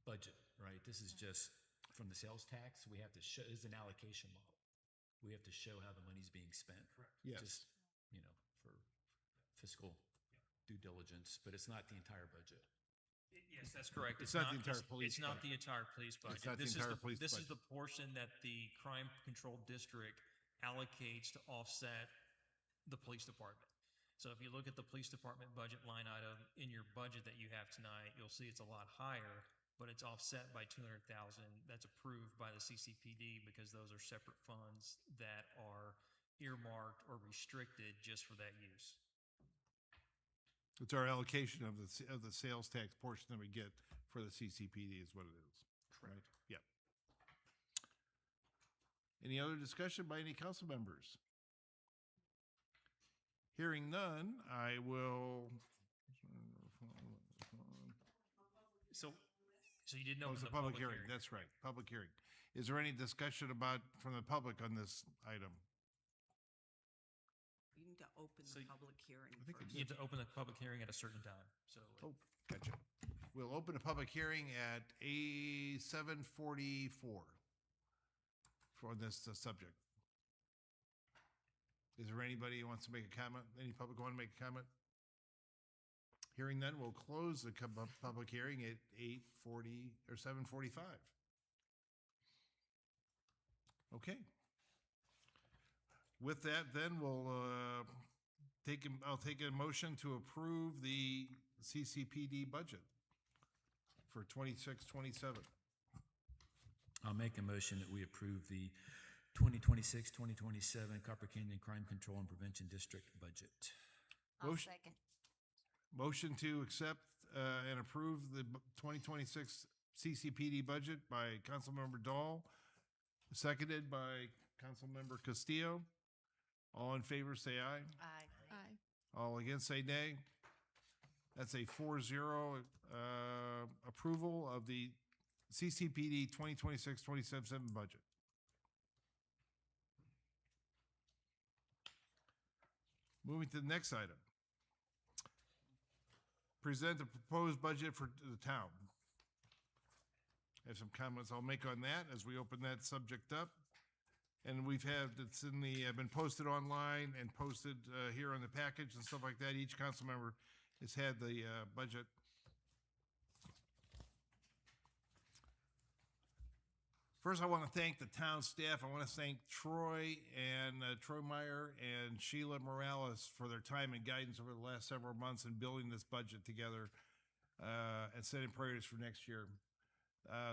budget, right? This is just from the sales tax. We have to show, it's an allocation model. We have to show how the money's being spent. Correct. Yes. Just, for fiscal due diligence, but it's not the entire budget. Yes, that's correct. It's not the entire police It's not budget. the entire police budget. It's not the entire police This is budget. the portion that the crime control district allocates to offset the police department. So if you look at the police department budget line item in your budget that you have tonight, you'll see it's a lot higher, but it's offset by 200,000. That's approved by the CCPD because those are separate funds that are earmarked or restricted just for that use. It's our allocation of the sales tax portion that we get for the CCPD is what it is. Right? Yep. Any other discussion by any council members? Hearing none, I will. So you didn't Oh, open it's a the public hearing. That's right, public hearing. Is there any discussion from the public on this item? You need to open So the public hearing I think first. You have to open the public hearing at a certain time. So Oh, gotcha. We'll open a public hearing at 7:44 for this subject. Is there anybody who wants to make a comment? Any public want to make a comment? Hearing none, we'll close the public hearing at 8:40 or 7:45. Okay. With that, then I'll take a motion to approve the CCPD budget for 26-27. I'll make a motion that we approve the 2026-2027 Copper Canyon Crime Control and Prevention District budget. I'll Motion- second. Motion to accept and approve the 2026 CCPD budget by Councilmember Dahl, seconded by Councilmember Castillo. All in favor, say aye. Aye. Aye. All against, say nay. That's a 4-0 approval of the CCPD 2026-27 budget. Moving to the next item. Present the proposed budget for the town. I have some comments I'll make on that as we open that subject up. And it's been posted online and posted here on the package and stuff like that. Each council member has had the budget. First, I want to thank the town staff. I want to thank Troy Meyer and Sheila Morales for their time and guidance over the last several months in building this budget together and setting priorities for next year.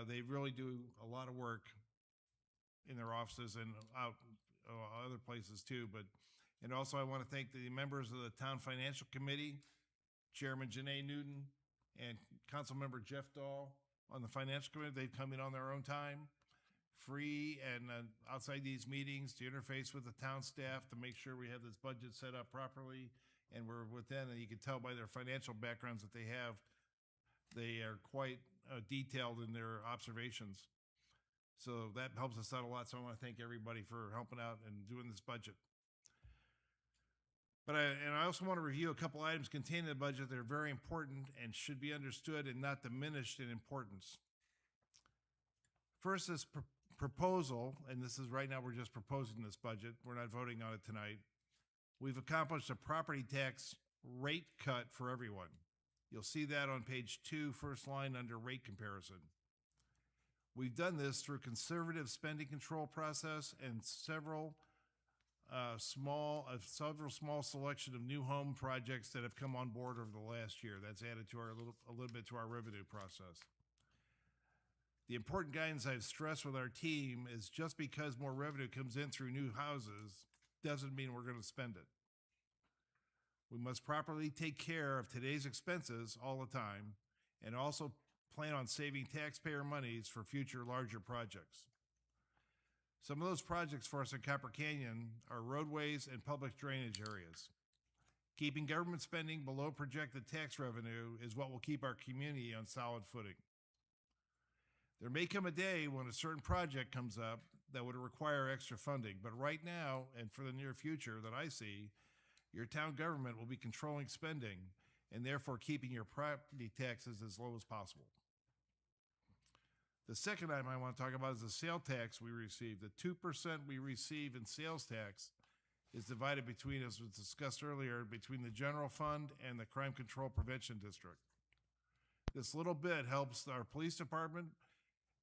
They really do a lot of work in their offices and out other places too. And also I want to thank the members of the Town Financial Committee, Chairman Janae Newton and Councilmember Jeff Dahl on the Financial Committee. They've come in on their own time, free and outside these meetings to interface with the town staff to make sure we have this budget set up properly and we're within, and you can tell by their financial backgrounds that they have, they are quite detailed in their observations. So that helps us out a lot. So I want to thank everybody for helping out and doing this budget. But I also want to review a couple items contained in the budget that are very important and should be understood and not diminished in importance. First, this proposal, and this is right now we're just proposing this budget. We're not voting on it tonight. We've accomplished a property tax rate cut for everyone. You'll see that on page 2, first line under rate comparison. We've done this through conservative spending control process and several small selection of new home projects that have come on board over the last year. That's added to a little bit to our revenue process. The important guidance I've stressed with our team is just because more revenue comes in through new houses doesn't mean we're going to spend it. We must properly take care of today's expenses all the time and also plan on saving taxpayer monies for future larger projects. Some of those projects for us in Copper Canyon are roadways and public drainage areas. Keeping government spending below projected tax revenue is what will keep our community on solid footing. There may come a day when a certain project comes up that would require extra funding, but right now and for the near future that I see, your town government will be controlling spending and therefore keeping your property taxes as low as possible. The second item I want to talk about is the sale tax we receive. The 2% we receive in sales tax is divided between, as was discussed earlier, between the general fund and the Crime Control Prevention District. This little bit helps our police department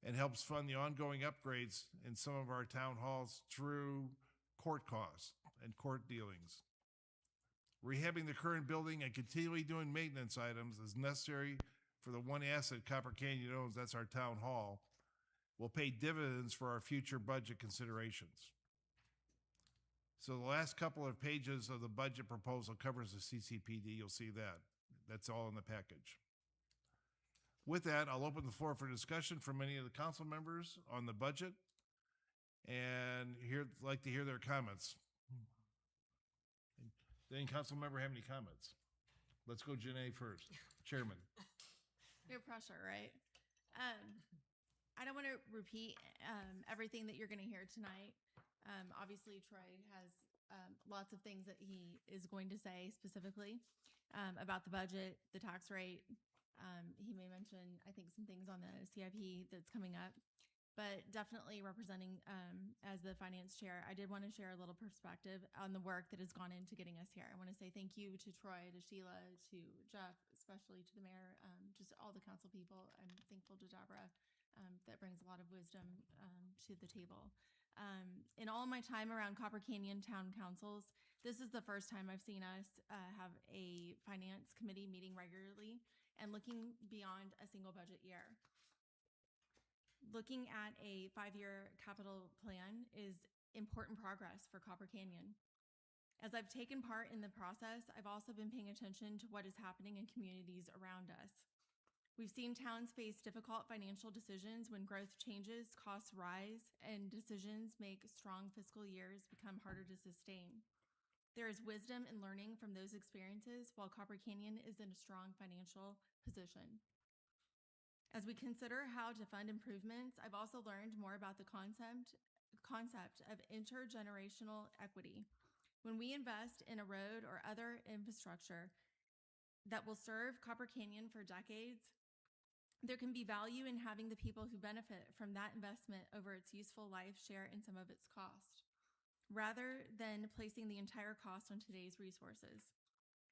and helps fund the ongoing upgrades in some of our town halls through court costs and court dealings. Rehabbing the current building and continually doing maintenance items is necessary for the one asset Copper Canyon owns, that's our town hall, will pay dividends for our future budget considerations. So the last couple of pages of the budget proposal covers the CCPD. You'll see that. That's all in the package. With that, I'll open the floor for discussion from any of the council members on the budget and like to hear their comments. Does any council member have any comments? Let's go Janae first, Chairman. No pressure, right? I don't want to repeat everything that you're going to hear tonight. Obviously, Troy has lots of things that he is going to say specifically about the budget, the tax rate. He may mention, I think, some things on the CIP that's coming up. But definitely representing as the finance chair, I did want to share a little perspective on the work that has gone into getting us here. I want to say thank you to Troy, to Sheila, to Jeff, especially to the mayor, just all the council people. I'm thankful to Deborah. That brings a lot of wisdom to the table. In all of my time around Copper Canyon Town Councils, this is the first time I've seen us have a finance committee meeting regularly and looking beyond a single budget year. Looking at a 5-year capital plan is important progress for Copper Canyon. As I've taken part in the process, I've also been paying attention to what is happening in communities around us. We've seen towns face difficult financial decisions when growth changes, costs rise, and decisions make strong fiscal years become harder to sustain. There is wisdom in learning from those experiences while Copper Canyon is in a strong financial position. As we consider how to fund improvements, I've also learned more about the concept of intergenerational equity. When we invest in a road or other infrastructure that will serve Copper Canyon for decades, There can be value in having the people who benefit from that investment over its useful life share in some of its cost, rather than placing the entire cost on today's resources.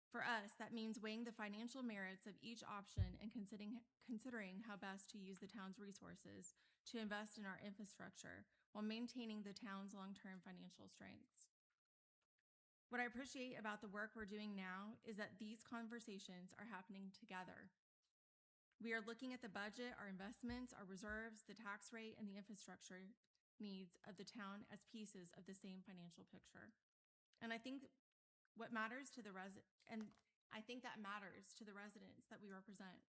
For us, that means weighing the financial merits of each option and considering how best to use the town's resources to invest in our infrastructure while maintaining the town's long-term financial strengths. What I appreciate about the work we're doing now is that these conversations are happening together. We are looking at the budget, our investments, our reserves, the tax rate, and the infrastructure needs of the town as pieces of the same financial picture. And I think what matters to the I think that matters to the residents that we represent.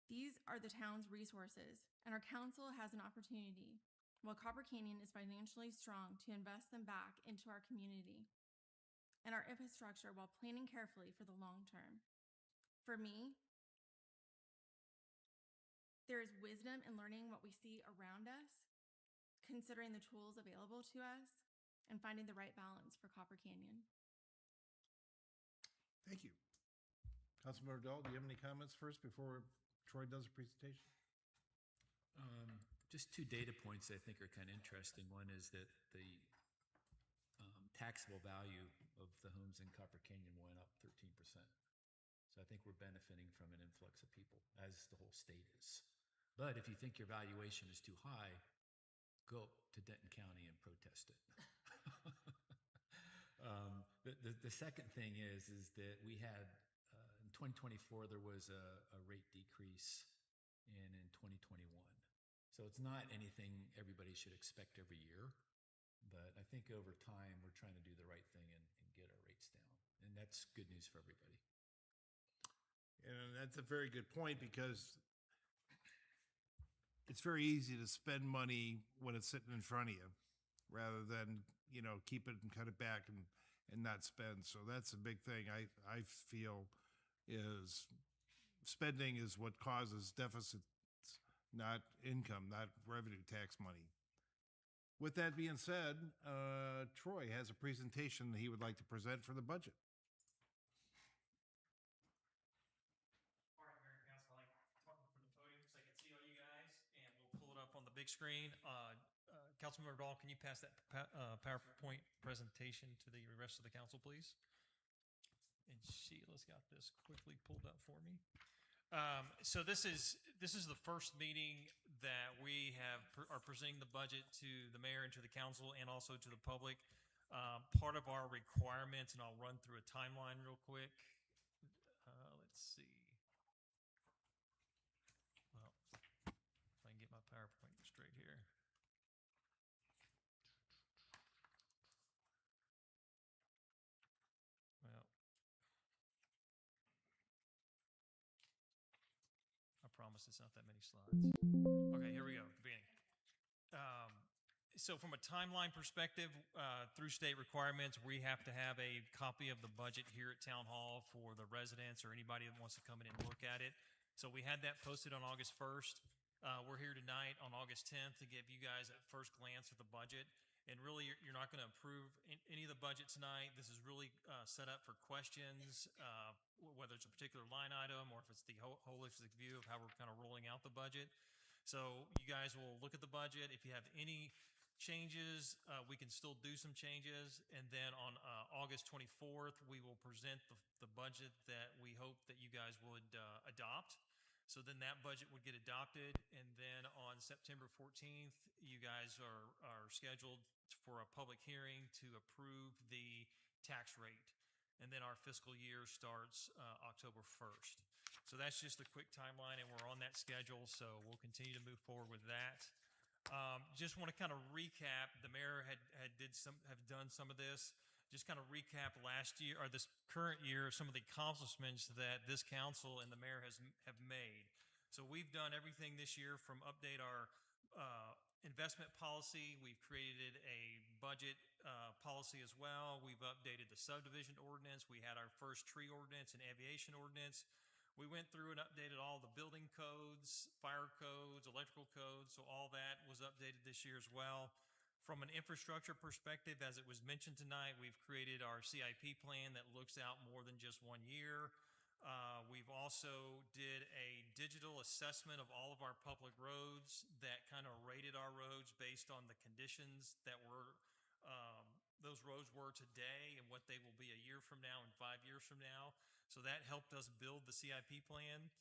These are the town's resources, and our council has an opportunity, while Copper Canyon is financially strong, to invest them back into our community and our infrastructure while planning carefully for the long term. For me, there is wisdom in learning what we see around us, considering the tools available to us, and finding the right balance for Copper Canyon. Thank you. Councilmember Dahl, do you have any comments first before Troy does a presentation? Just two data points I think are kind of interesting. One is that the taxable value of the homes in Copper Canyon went up 13%. So I think we're benefiting from an influx of people, as the whole state is. But if you think your valuation is too high, go to Denton County and protest it. The second thing is that we had, in 2024, there was a rate decrease, and in 2021. So it's not anything everybody should expect every year, but I think over time, we're trying to do the right thing and get our rates down. And that's good news for everybody. And that's a very good point, because it's very easy to spend money when it's sitting in front of you rather than, keep it and cut it back and not spend. So that's a big thing I feel is spending is what causes deficits, not income, not revenue tax money. With that being said, Troy has a presentation that he would like to present for the budget. All right, Mayor and Council, I like talking from the podium so I can see all you guys, and we'll pull it up on the big screen. Councilmember Dahl, can you pass that PowerPoint presentation to the rest of the council, please? And Sheila's got this quickly pulled up for me. So this is the first meeting that we are presenting the budget to the mayor and to the council and also to the public. Part of our requirements, and I'll run through a timeline real quick. Let's see. Well, if I can get my PowerPoint straight here. Well, I promise it's not that many slides. Okay, here we go, beginning. So from a timeline perspective, through state requirements, we have to have a copy of the budget here at Town Hall for the residents or anybody that wants to come in and look at it. So we had that posted on August 1st. We're here tonight on August 10th to give you guys a first glance at the budget. And really, you're not going to approve any of the budget tonight. This is really set up for questions, whether it's a particular line item or if it's the holistic view of how we're kind of rolling out the budget. So you guys will look at the budget. If you have any changes, we can still do some changes. And then on August 24th, we will present the budget that we hope that you guys would adopt. So then that budget would get adopted. And then on September 14th, you guys are scheduled for a public hearing to approve the tax rate. And then our fiscal year starts October 1st. So that's just a quick timeline, and we're on that schedule. So we'll continue to move forward with that. Just want to kind of recap. The mayor have done some of this. Just kind of recap last year or this current year, some of the accomplishments that this council and the mayor have made. So we've done everything this year from update our investment policy. We've created a budget policy as well. We've updated the subdivision ordinance. We had our first tree ordinance and aviation ordinance. We went through and updated all the building codes, fire codes, electrical codes. So all that was updated this year as well. From an infrastructure perspective, as it was mentioned tonight, we've created our CIP plan that looks out more than just 1 year. We've also did a digital assessment of all of our public roads that kind of rated our roads based on the conditions that those roads were today and what they will be a year from now and 5 years from now. So that helped us build the CIP plan.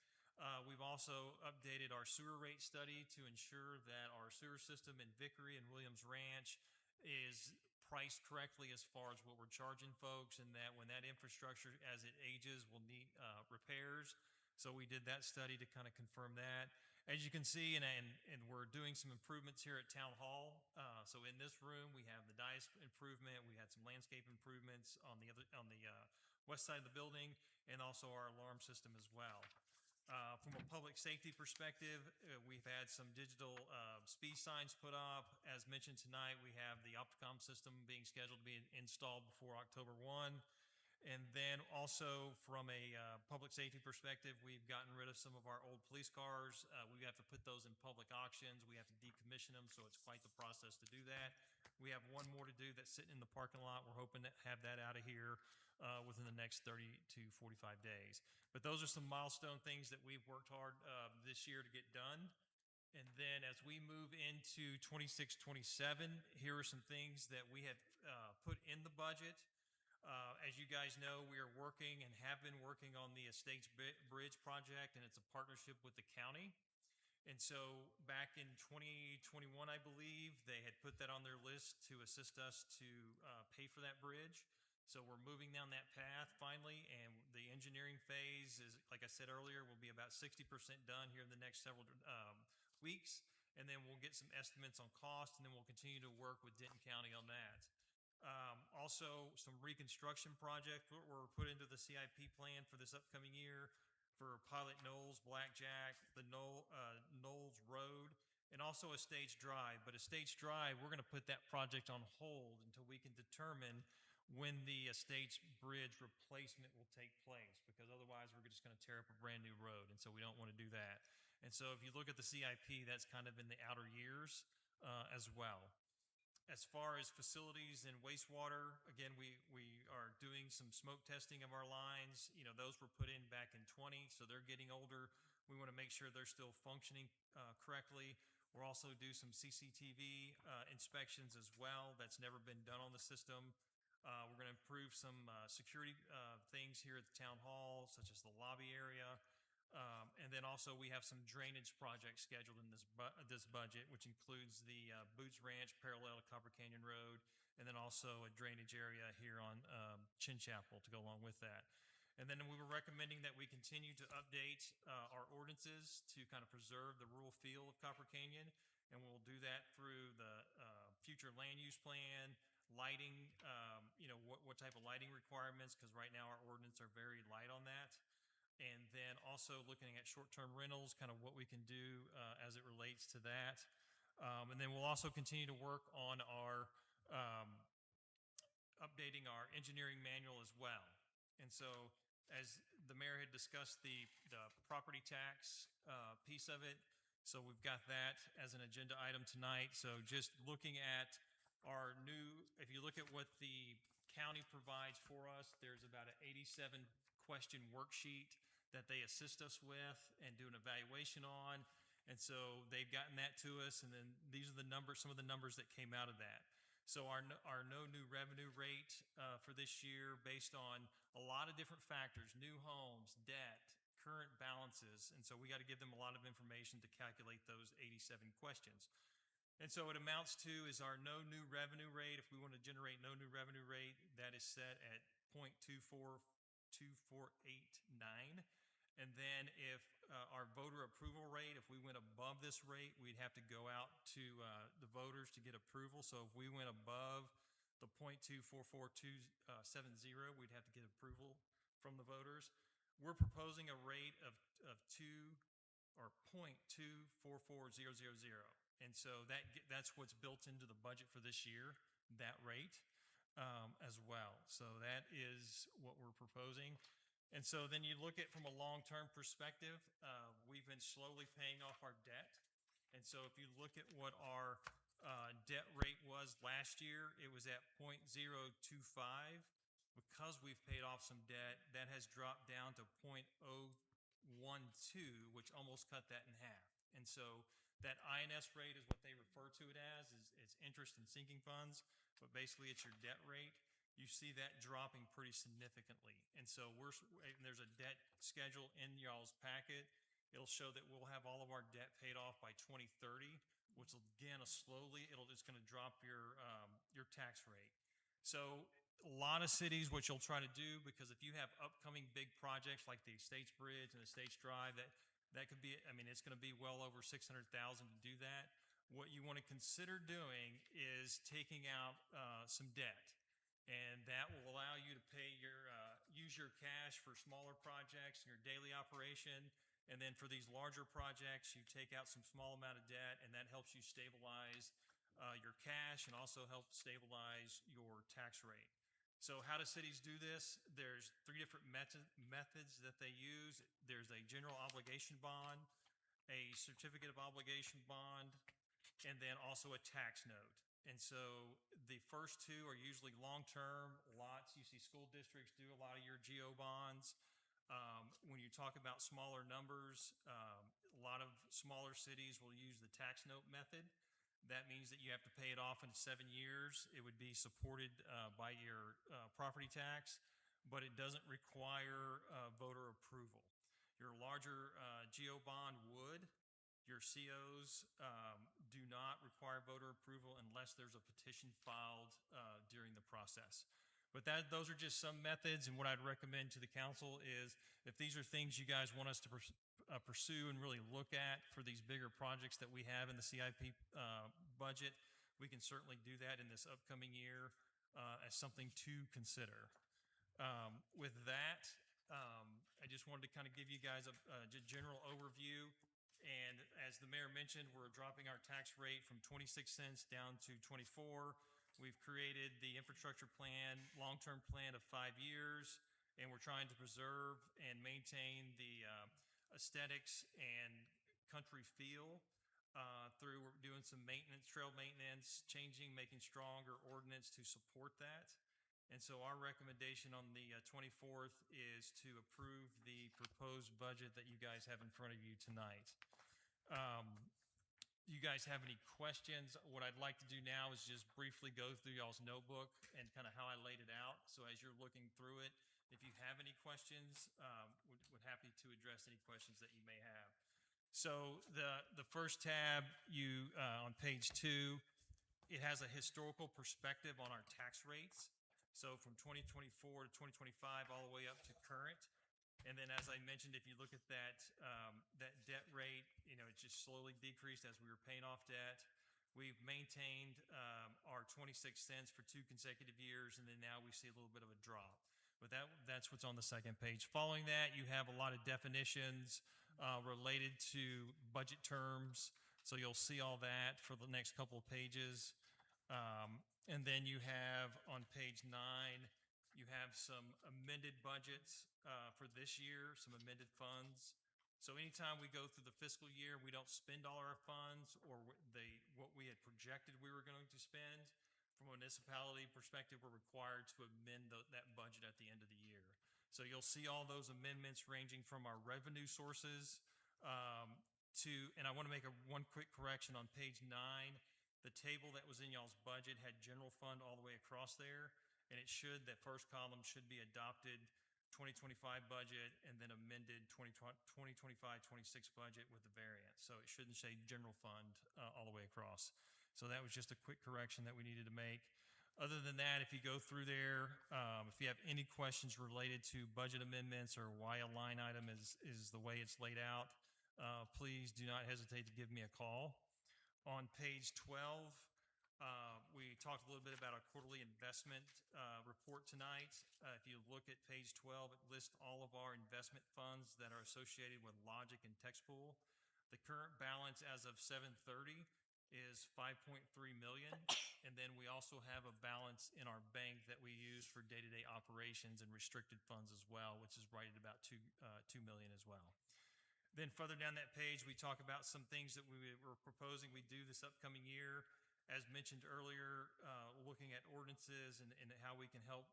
We've also updated our sewer rate study to ensure that our sewer system in Vickery and Williams Ranch is priced correctly as far as what we're charging folks, and that when that infrastructure, as it ages, will need repairs. So we did that study to kind of confirm that. As you can see, and we're doing some improvements here at Town Hall. So in this room, we have the dais improvement. We had some landscape improvements on the west side of the building, and also our alarm system as well. From a public safety perspective, we've had some digital speed signs put up. As mentioned tonight, we have the Opticom system being scheduled to be installed before October 1. And then also from a public safety perspective, we've gotten rid of some of our old police cars. We have to put those in public auctions. We have to decommission them, so it's quite the process to do that. We have one more to do that's sitting in the parking lot. We're hoping to have that out of here within the next 30 to 45 days. But those are some milestone things that we've worked hard this year to get done. And then as we move into 26, 27, here are some things that we have put in the budget. As you guys know, we are working and have been working on the Estates Bridge project, and it's a partnership with the county. And so back in 2021, I believe, they had put that on their list to assist us to pay for that bridge. So we're moving down that path finally, and the engineering phase is, like I said earlier, will be about 60% done here in the next several weeks. And then we'll get some estimates on cost, and then we'll continue to work with Denton County on that. Also, some reconstruction projects were put into the CIP plan for this upcoming year for Pilot Knolls, Blackjack, the Knolls Road, and also Estates Drive. But Estates Drive, we're going to put that project on hold until we can determine when the Estates Bridge replacement will take place, because otherwise we're just going to tear up a brand new road, and so we don't want to do that. And so if you look at the CIP, that's kind of in the outer years as well. As far as facilities and wastewater, again, we are doing some smoke testing of our lines. You know, those were put in back in 20, so they're getting older. We want to make sure they're still functioning correctly. We'll also do some CCTV inspections as well. That's never been done on the system. We're going to improve some security things here at the town hall, such as the lobby area. And then also we have some drainage projects scheduled in this budget, which includes the Boots Ranch parallel to Copper Canyon Road, and then also a drainage area here on Chin Chapel to go along with that. And then we were recommending that we continue to update our ordinances to kind of preserve the rural feel of Copper Canyon, and we'll do that through the future land use plan, lighting, what type of lighting requirements, because right now our ordinance are very light on that. And then also looking at short-term rentals, kind of what we can do as it relates to that. And then we'll also continue to work on our updating our engineering manual as well. And so as the mayor had discussed the property tax piece of it, so we've got that as an agenda item tonight. So just looking at our if you look at what the county provides for us, there's about an 87 question worksheet that they assist us with and do an evaluation on. And so they've gotten that to us, and then these are the numbers, some of the numbers that came out of that. So our no new revenue rate for this year, based on a lot of different factors, new homes, debt, current balances. And so we got to give them a lot of information to calculate those 87 questions. And so it amounts to is our no new revenue rate. If we want to generate no new revenue rate, that is set at 0.242489. And then if our voter approval rate, if we went above this rate, we'd have to go out to the voters to get approval. So if we went above the 0.244270, we'd have to get approval from the voters. We're proposing a rate of 0.244000. And so that's what's built into the budget for this year, that rate as well. So that is what we're proposing. And so then you look at from a long-term perspective, we've been slowly paying off our debt. And so if you look at what our debt rate was last year, it was at 0.025. Because we've paid off some debt, that has dropped down to 0.012, which almost cut that in half. And so that INS rate is what they refer to it as, is interest and sinking funds, but basically it's your debt rate. You see that dropping pretty significantly. And so and there's a debt schedule in y'all's packet. It'll show that we'll have all of our debt paid off by 2030, which will, again, it's going to drop your tax rate. So a lot of cities, what you'll try to do, because if you have upcoming big projects like the Estates Bridge and the Estates Drive, that could be, I mean, it's going to be well over 600,000 to do that. What you want to consider doing is taking out some debt, and that will allow you to use your cash for smaller projects and your daily operation. And then for these larger projects, you take out some small amount of debt, and that helps you stabilize your cash and also help stabilize your tax rate. So how do cities do this? There's 3 different methods that they use. There's a general obligation bond, a certificate of obligation bond, and then also a tax note. And so the first 2 are usually long-term lots. You see school districts do a lot of your GO bonds. When you talk about smaller numbers, a lot of smaller cities will use the tax note method. That means that you have to pay it off in 7 years. It would be supported by your property tax, but it doesn't require voter approval. Your larger GO bond would. Your COs do not require voter approval unless there's a petition filed during the process. But those are just some methods, and what I'd recommend to the council is if these are things you guys want us to pursue and really look at for these bigger projects that we have in the CIP budget, we can certainly do that in this upcoming year as something to consider. With that, I just wanted to kind of give you guys a general overview. And as the mayor mentioned, we're dropping our tax rate from 26 cents down to 24. We've created the infrastructure plan, long-term plan of 5 years, and we're trying to preserve and maintain the aesthetics and country feel through we're doing some maintenance, trail maintenance, making stronger ordinance to support that. And so our recommendation on the 24th is to approve the proposed budget that you guys have in front of you tonight. You guys have any questions? What I'd like to do now is just briefly go through y'all's notebook and kind of how I laid it out. So as you're looking through it, if you have any questions, would happy to address any questions that you may have. So the first tab, on page 2, it has a historical perspective on our tax rates. So from 2024 to 2025, all the way up to current. And then, as I mentioned, if you look at that debt rate, it just slowly decreased as we were paying off debt. We've maintained our 26 cents for 2 consecutive years, and then now we see a little bit of a drop. But that's what's on the second page. Following that, you have a lot of definitions related to budget terms. So you'll see all that for the next couple of pages. And then you have on page 9, you have some amended budgets for this year, some amended funds. So anytime we go through the fiscal year, we don't spend all our funds or what we had projected we were going to spend. From a municipality perspective, we're required to amend that budget at the end of the year. So you'll see all those amendments ranging from our revenue sources and I want to make one quick correction on page 9. The table that was in y'all's budget had general fund all the way across there, and that first column should be adopted 2025 budget and then amended 2025-26 budget with the variance. So it shouldn't say general fund all the way across. So that was just a quick correction that we needed to make. Other than that, if you go through there, if you have any questions related to budget amendments or why a line item is the way it's laid out, please do not hesitate to give me a call. On page 12, we talked a little bit about our quarterly investment report tonight. If you look at page 12, it lists all of our investment funds that are associated with Logic and TexPool. The current balance as of 7/30 is $5.3 million, and then we also have a balance in our bank that we use for day-to-day operations and restricted funds as well, which is right at about $2 million as well. Then further down that page, we talk about some things that we were proposing we do this upcoming year. As mentioned earlier, looking at ordinances and how we can help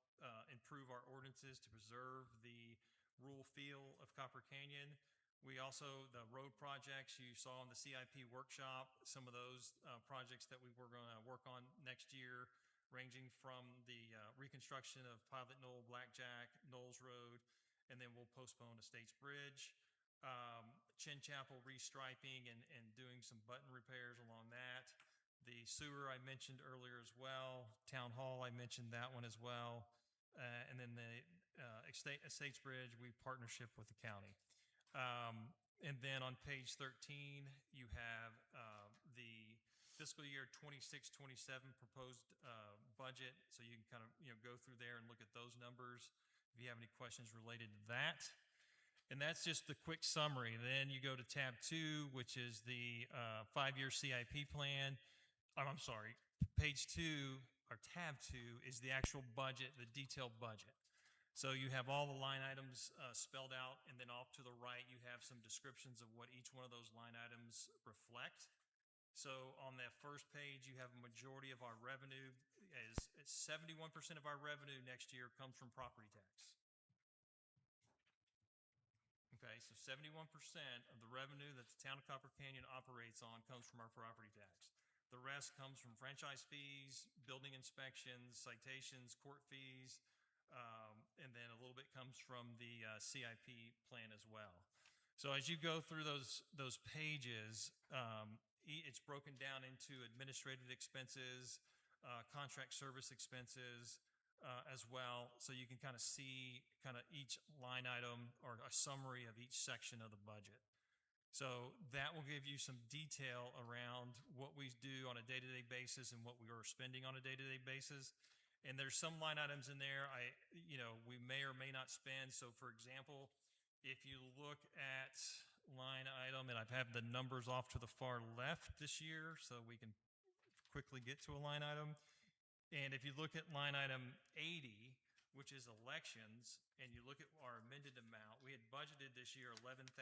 improve our ordinances to preserve the rural feel of Copper Canyon. We also, the road projects you saw in the CIP workshop, some of those projects that we were going to work on next year, ranging from the reconstruction of Pilot Knoll, Blackjack, Knowles Road, and then we'll postpone Estates Bridge. Chin Chapel restriping and doing some button repairs along that. The sewer I mentioned earlier as well. Town Hall, I mentioned that one as well. And then the Estates Bridge, we partnership with the county. And then on page 13, you have the fiscal year 26-27 proposed budget. So you can kind of go through there and look at those numbers if you have any questions related to that. And that's just the quick summary. Then you go to tab 2, which is the 5-year CIP plan. I'm sorry, page 2 or tab 2 is the actual budget, the detailed budget. So you have all the line items spelled out, and then off to the right, you have some descriptions of what each one of those line items reflect. So on that first page, you have a majority of our revenue, as 71% of our revenue next year comes from property tax. Okay, so 71% of the revenue that the town of Copper Canyon operates on comes from our property tax. The rest comes from franchise fees, building inspections, citations, court fees, and then a little bit comes from the CIP plan as well. So as you go through those pages, it's broken down into administrative expenses, contract service expenses as well. So you can kind of see each line item or a summary of each section of the budget. So that will give you some detail around what we do on a day-to-day basis and what we are spending on a day-to-day basis. And there's some line items in there we may or may not spend. So for example, if you look at line item, and I have the numbers off to the far left this year, so we can quickly get to a line item. And if you look at line item 80, which is elections, and you look at our amended amount, we had budgeted this year 11,000.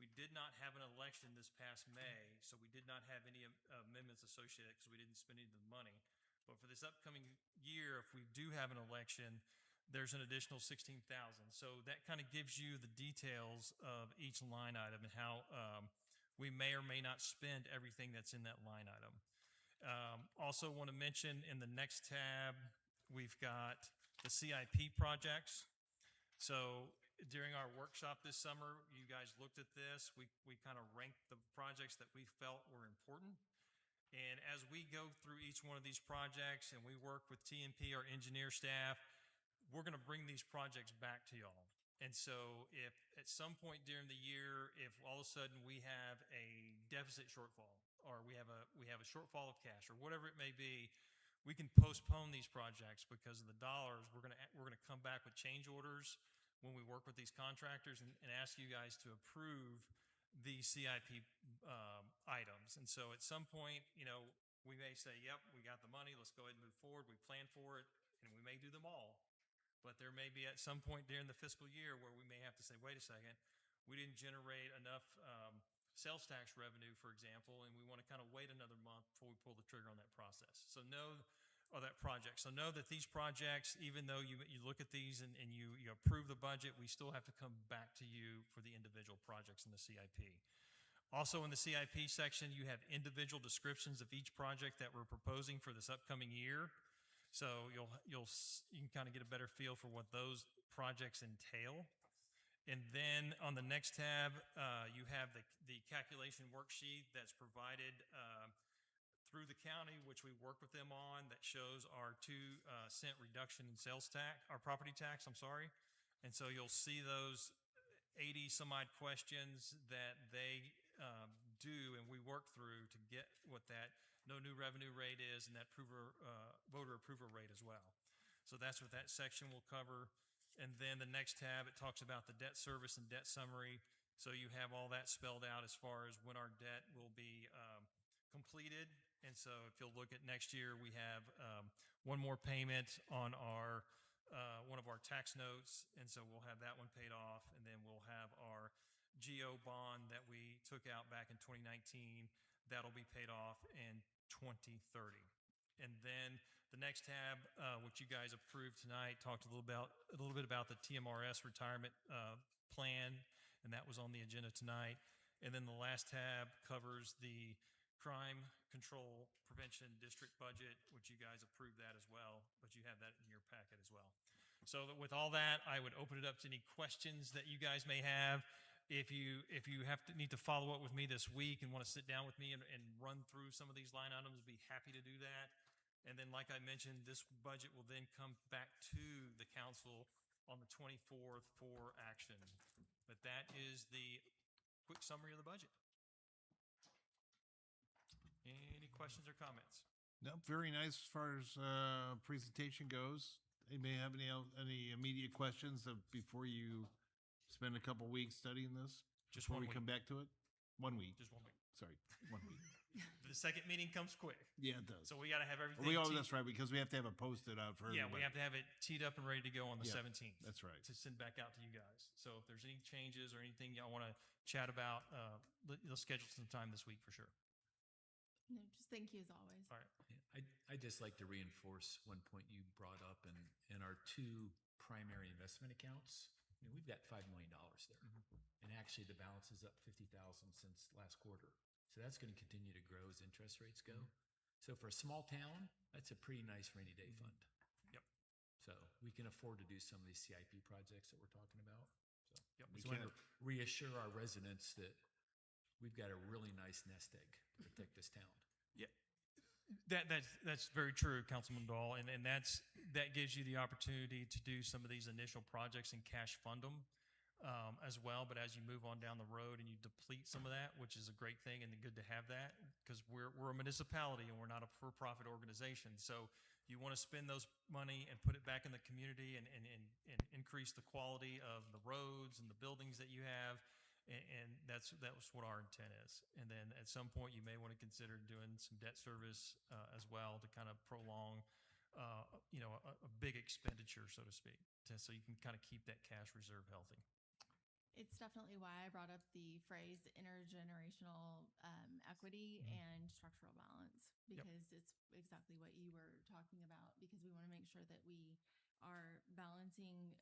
We did not have an election this past May, so we did not have any amendments associated because we didn't spend any of the money. But for this upcoming year, if we do have an election, there's an additional 16,000. So that kind of gives you the details of each line item and how we may or may not spend everything that's in that line item. Also want to mention in the next tab, we've got the CIP projects. So during our workshop this summer, you guys looked at this. We kind of ranked the projects that we felt were important. And as we go through each one of these projects and we work with TNP, our engineer staff, we're going to bring these projects back to y'all. And so if at some point during the year, if all of a sudden we have a deficit shortfall or we have a shortfall of cash or whatever it may be, we can postpone these projects because of the dollars. We're going to come back with change orders when we work with these contractors and ask you guys to approve the CIP items. And so at some point, we may say, yep, we got the money, let's go ahead and move forward. We plan for it, and we may do them all. But there may be at some point during the fiscal year where we may have to say, wait a second, we didn't generate enough sales tax revenue, for example, and we want to kind of wait another month before we pull the trigger on that process. So know that these projects, even though you look at these and you approve the budget, we still have to come back to you for the individual projects in the CIP. Also in the CIP section, you have individual descriptions of each project that we're proposing for this upcoming year. So you can kind of get a better feel for what those projects entail. And then on the next tab, you have the calculation worksheet that's provided through the county, which we work with them on, that shows our 2-cent reduction in sales tax, our property tax, I'm sorry. And so you'll see those 80 some odd questions that they do and we work through to get what that no new revenue rate is and that voter approval rate as well. So that's what that section will cover. And then the next tab, it talks about the debt service and debt summary. So you have all that spelled out as far as when our debt will be completed. And so if you'll look at next year, we have one more payment on our one of our tax notes. And so we'll have that one paid off. And then we'll have our GO bond that we took out back in 2019. That'll be paid off in 2030. And then the next tab, which you guys approved tonight, talked a little bit about the TMRS retirement plan, and that was on the agenda tonight. And then the last tab covers the crime control prevention district budget, which you guys approved that as well, but you have that in your packet as well. So with all that, I would open it up to any questions that you guys may have. If you need to follow up with me this week and want to sit down with me and run through some of these line items, be happy to do that. And then, like I mentioned, this budget will then come back to the council on the 24th for action. But that is the quick summary of the budget. Any questions or comments? No, very nice as far as presentation goes. Anybody have any immediate questions before you spend a couple weeks studying this? Just Before 1 we week. come back to it? 1 week. Just 1 week. Sorry, 1 week. The second meeting comes quick, Yeah, it does. so we got to have everything. That's right, because we have to have it posted out for Yeah, everybody. we have to have it teed up and ready to go on the Yeah, 17th. That's right. To send back out to you guys. So if there's any changes or anything y'all want to chat about, let's schedule some time this week for sure. No, just thank you as always. All right. I'd just like to reinforce one point you brought up in our two primary investment accounts. We've got $5 million there. And actually the balance is up 50,000 since last quarter. So that's going to continue to grow as interest rates go. So for a small town, that's a pretty nice rainy day fund. Yep. So we can afford to do some of these CIP projects that we're talking about. So Yep. we want to reassure our residents that we've got a really nice nest egg to protect this town. Yeah, that's very true, Councilman Dahl, and that gives you the opportunity to do some of these initial projects and cash fund them as well. But as you move on down the road and you deplete some of that, which is a great thing and good to have that, because we're a municipality and we're not a for-profit organization. So you want to spend those money and put it back in the community and increase the quality of the roads and the buildings that you have. And that's what our intent is. And then at some point, you may want to consider doing some debt service as well to kind of prolong, a big expenditure, so to speak, so you can kind of keep that cash reserve healthy. It's definitely why I brought up the phrase intergenerational equity and structural balance, because it's exactly what you were talking about, because we want to make sure that we are balancing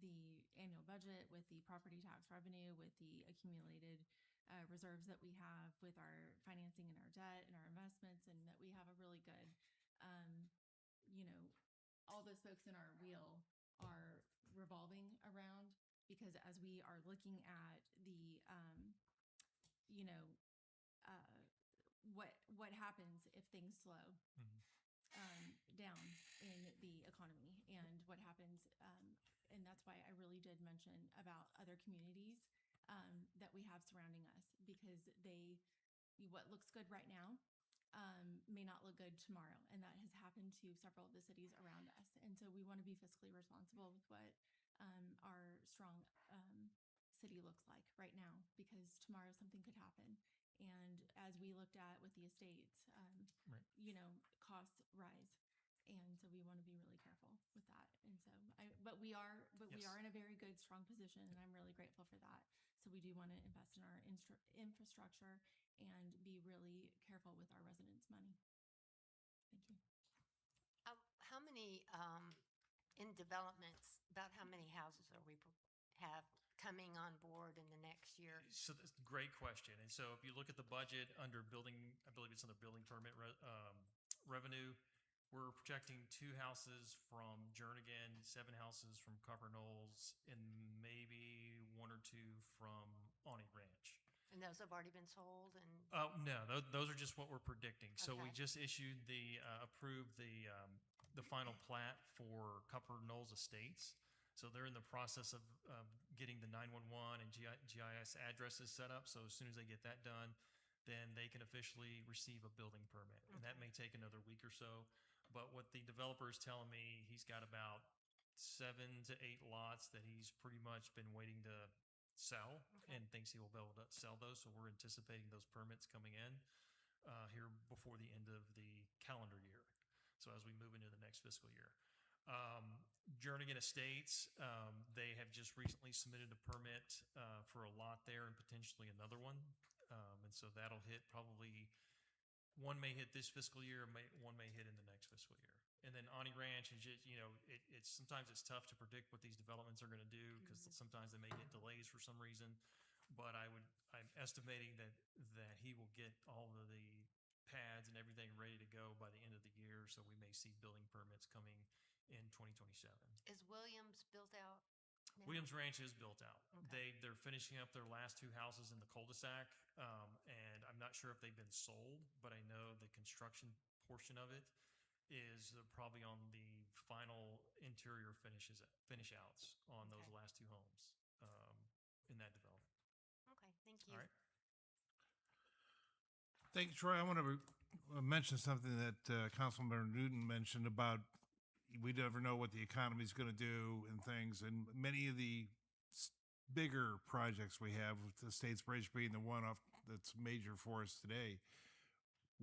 the annual budget with the property tax revenue, with the accumulated reserves that we have with our financing and our debt and our investments, and that we have a really good, all those folks in our wheel are revolving around, because as we are looking at the, what happens if things slow down in the economy, and what happens, and that's why I really did mention about other communities that we have surrounding us, because what looks good right now may not look good tomorrow, and that has happened to several of the cities around us. And so we want to be fiscally responsible with what our strong city looks like right now, because tomorrow something could happen. And as we looked at with the estates, costs rise. And so we want to be really careful with that. And so we are in a very good, strong position, and I'm really grateful for that. So we do want to invest in our infrastructure and be really careful with our residents' money. Thank you. How many, in developments, about how many houses are we have coming on board in the next year? So that's a great question. And so if you look at the budget under building, I believe it's under building permit revenue, we're projecting 2 houses from Jernigan, 7 houses from Copper Knolls, and maybe 1 or 2 from Awney Ranch. And those have already been sold and? No, those are just what we're predicting. So we Okay. just issued approved the final plat for Copper Knolls Estates. So they're in the process of getting the 911 and GIS addresses set up. So as soon as they get that done, then they can officially receive a building permit. And that may take another week or so. But what the developer is telling me, he's got about 7 to 8 lots that he's pretty much been waiting to sell, and thinks he will be able to sell those. So we're anticipating those permits coming in here before the end of the calendar year. So as we move into the next fiscal year. Jernigan Estates, they have just recently submitted a permit for a lot there and potentially another one. And so that'll hit probably, one may hit this fiscal year, one may hit in the next fiscal year. And then Ani Ranch is just, it's sometimes it's tough to predict what these developments are going to do because sometimes they may get delays for some reason. But I'm estimating that he will get all of the pads and everything ready to go by the end of the year. So we may see building permits coming in 2027. Is Williams built out now? Williams Ranch is built out. Okay. They're finishing up their last 2 houses in the cul-de-sac, and I'm not sure if they've been sold, but I know the construction portion of it is probably on the final interior finish outs on those Okay. last 2 homes in that development. Okay, thank you. All right. Thank you, Troy. I want to mention something that Councilmember Newton mentioned about we never know what the economy is going to do and things. And many of the bigger projects we have, with the States Bridge being the one that's major for us today,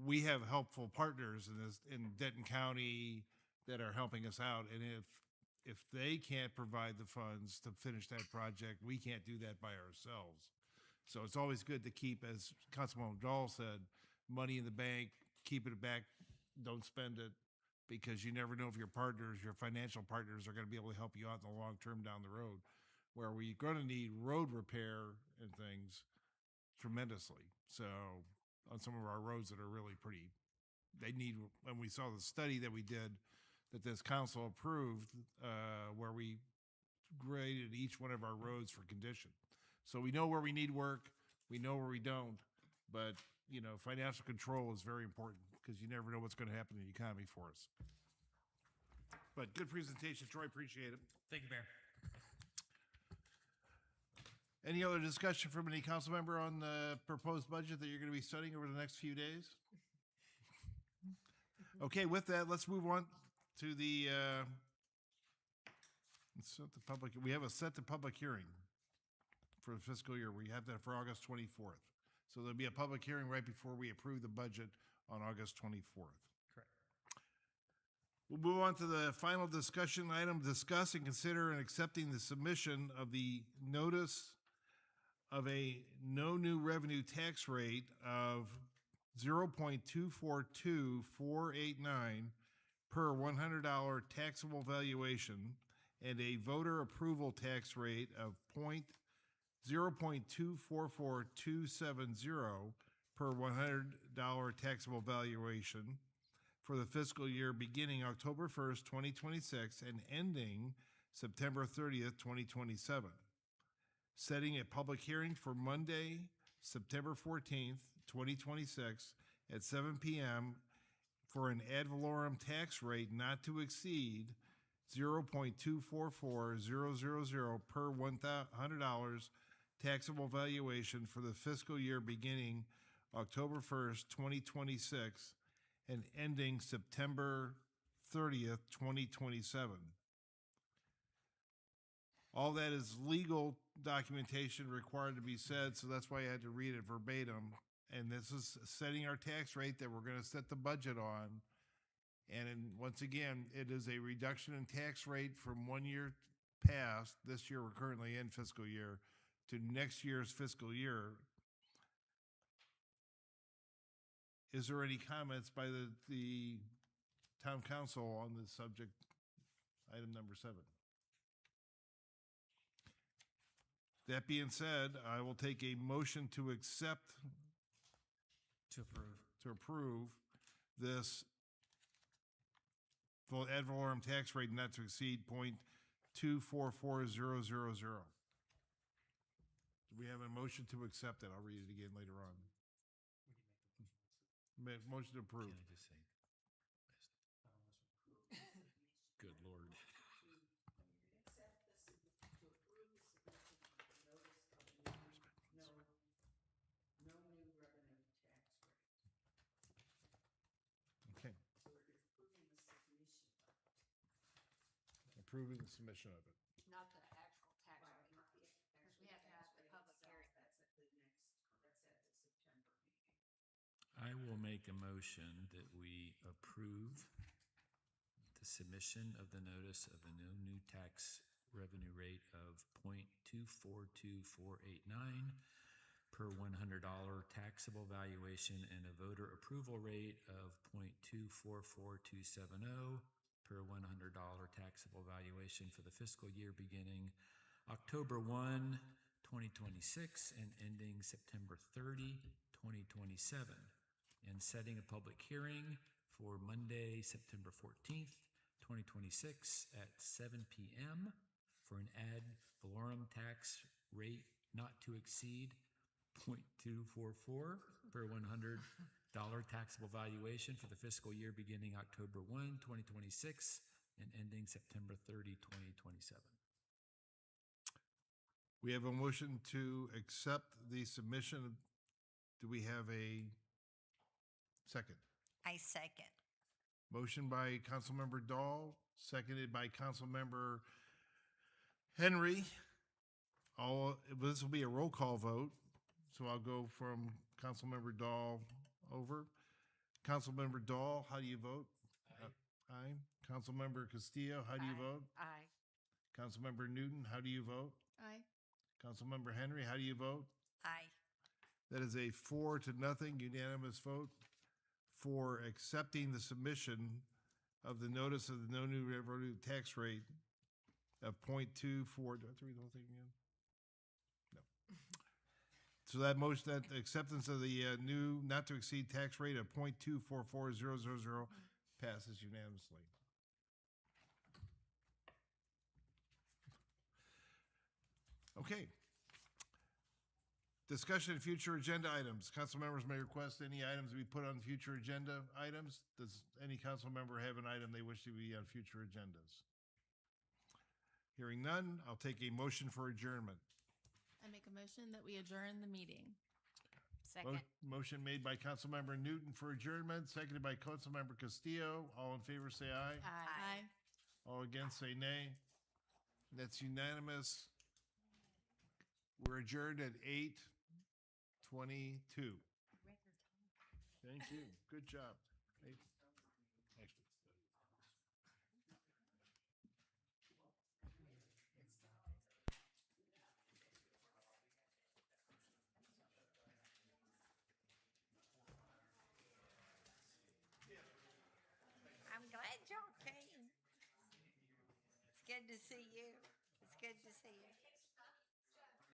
we have helpful partners in Denton County that are helping us out. And if they can't provide the funds to finish that project, we can't do that by ourselves. So it's always good to keep, as Councilman Dahl said, money in the bank, keep it back, don't spend it, because you never know if your financial partners are going to be able to help you out in the long term down the road, where we're going to need road repair and things tremendously. So on some of our roads that are really pretty, when we saw the study that we did, that this council approved, where we graded each one of our roads for condition. So we know where we need work, we know where we don't, but, financial control is very important because you never know what's going to happen in the economy for us. But good presentation, Troy, appreciate it. Thank you, Mayor. Any other discussion from any council member on the proposed budget that you're going to be studying over the next few days? Okay, with that, let's move on to the, we have a set the public hearing for the fiscal year. We have that for August 24th. So there'll be a public hearing right before we approve the budget on August 24th. Correct. We'll move on to the final discussion item, discuss and consider and accepting the submission of the notice of a no new revenue tax rate of 0.242489 per $100 taxable valuation and a voter approval tax rate of 0.244270 per $100 taxable valuation for the fiscal year beginning October 1st, 2026 and ending September 30th, 2027. Setting a public hearing for Monday, September 14th, 2026 at 7 p.m. for an ad valorem tax rate not to exceed 0.244000 per $100 taxable valuation for the fiscal year beginning October 1st, 2026 and ending September 30th, 2027. All that is legal documentation required to be said, so that's why I had to read it verbatim. And this is setting our tax rate that we're going to set the budget on. And once again, it is a reduction in tax rate from 1 year past, this year we're currently in fiscal year, to next year's fiscal year. Is there any comments by the town council on this subject, item number 7? That being said, I will take a motion to accept, To approve. to approve this ad valorem tax rate not to exceed 0.244000. Do we have a motion to accept it? I'll read it again later on. Motion to approve. Can I just say? Good Lord. Okay. Approving the submission of it. Not the actual tax rate, because we have to have the public hearing. I will make a motion that we approve the submission of the notice of the no new tax revenue rate of 0.242489 per $100 taxable valuation and a voter approval rate of 0.244270 per $100 taxable valuation for the fiscal year beginning October 1, 2026 and ending September 30, 2027, and setting a public hearing for Monday, September 14th, 2026 at 7 p.m. for an ad valorem tax rate not to exceed 0.244 per $100 taxable valuation for the fiscal year beginning October 1, 2026 and ending September 30, 2027. We have a motion to accept the submission. Do we have a second? I second. Motion by Councilmember Dahl, seconded by Councilmember Henry. This will be a roll call vote, so I'll go from Councilmember Dahl over. Councilmember Dahl, how do you vote? Aye. Councilmember Castillo, how do you vote? Aye. Councilmember Newton, how do you vote? Aye. Councilmember Henry, how do you vote? Aye. That is a 4-0 unanimous vote for accepting the submission of the notice of the no new revenue tax rate of 0.24. Do I have to read the whole thing again? No. So that motion, that acceptance of the new not to exceed tax rate of 0.244000 passes unanimously. Okay. Discussion of future agenda items. Council members may request any items to be put on future agenda items. Does any council member have an item they wish to be on future agendas? Hearing none, I'll take a motion for adjournment. I make a motion that we adjourn the meeting. Second. Motion made by Councilmember Newton for adjournment, seconded by Councilmember Castillo. All in favor, say aye. Aye. All against, say nay. That's unanimous. We're adjourned at 8:22. Thank you. Good job. I'm glad y'all came. It's good to see you. It's good to see you.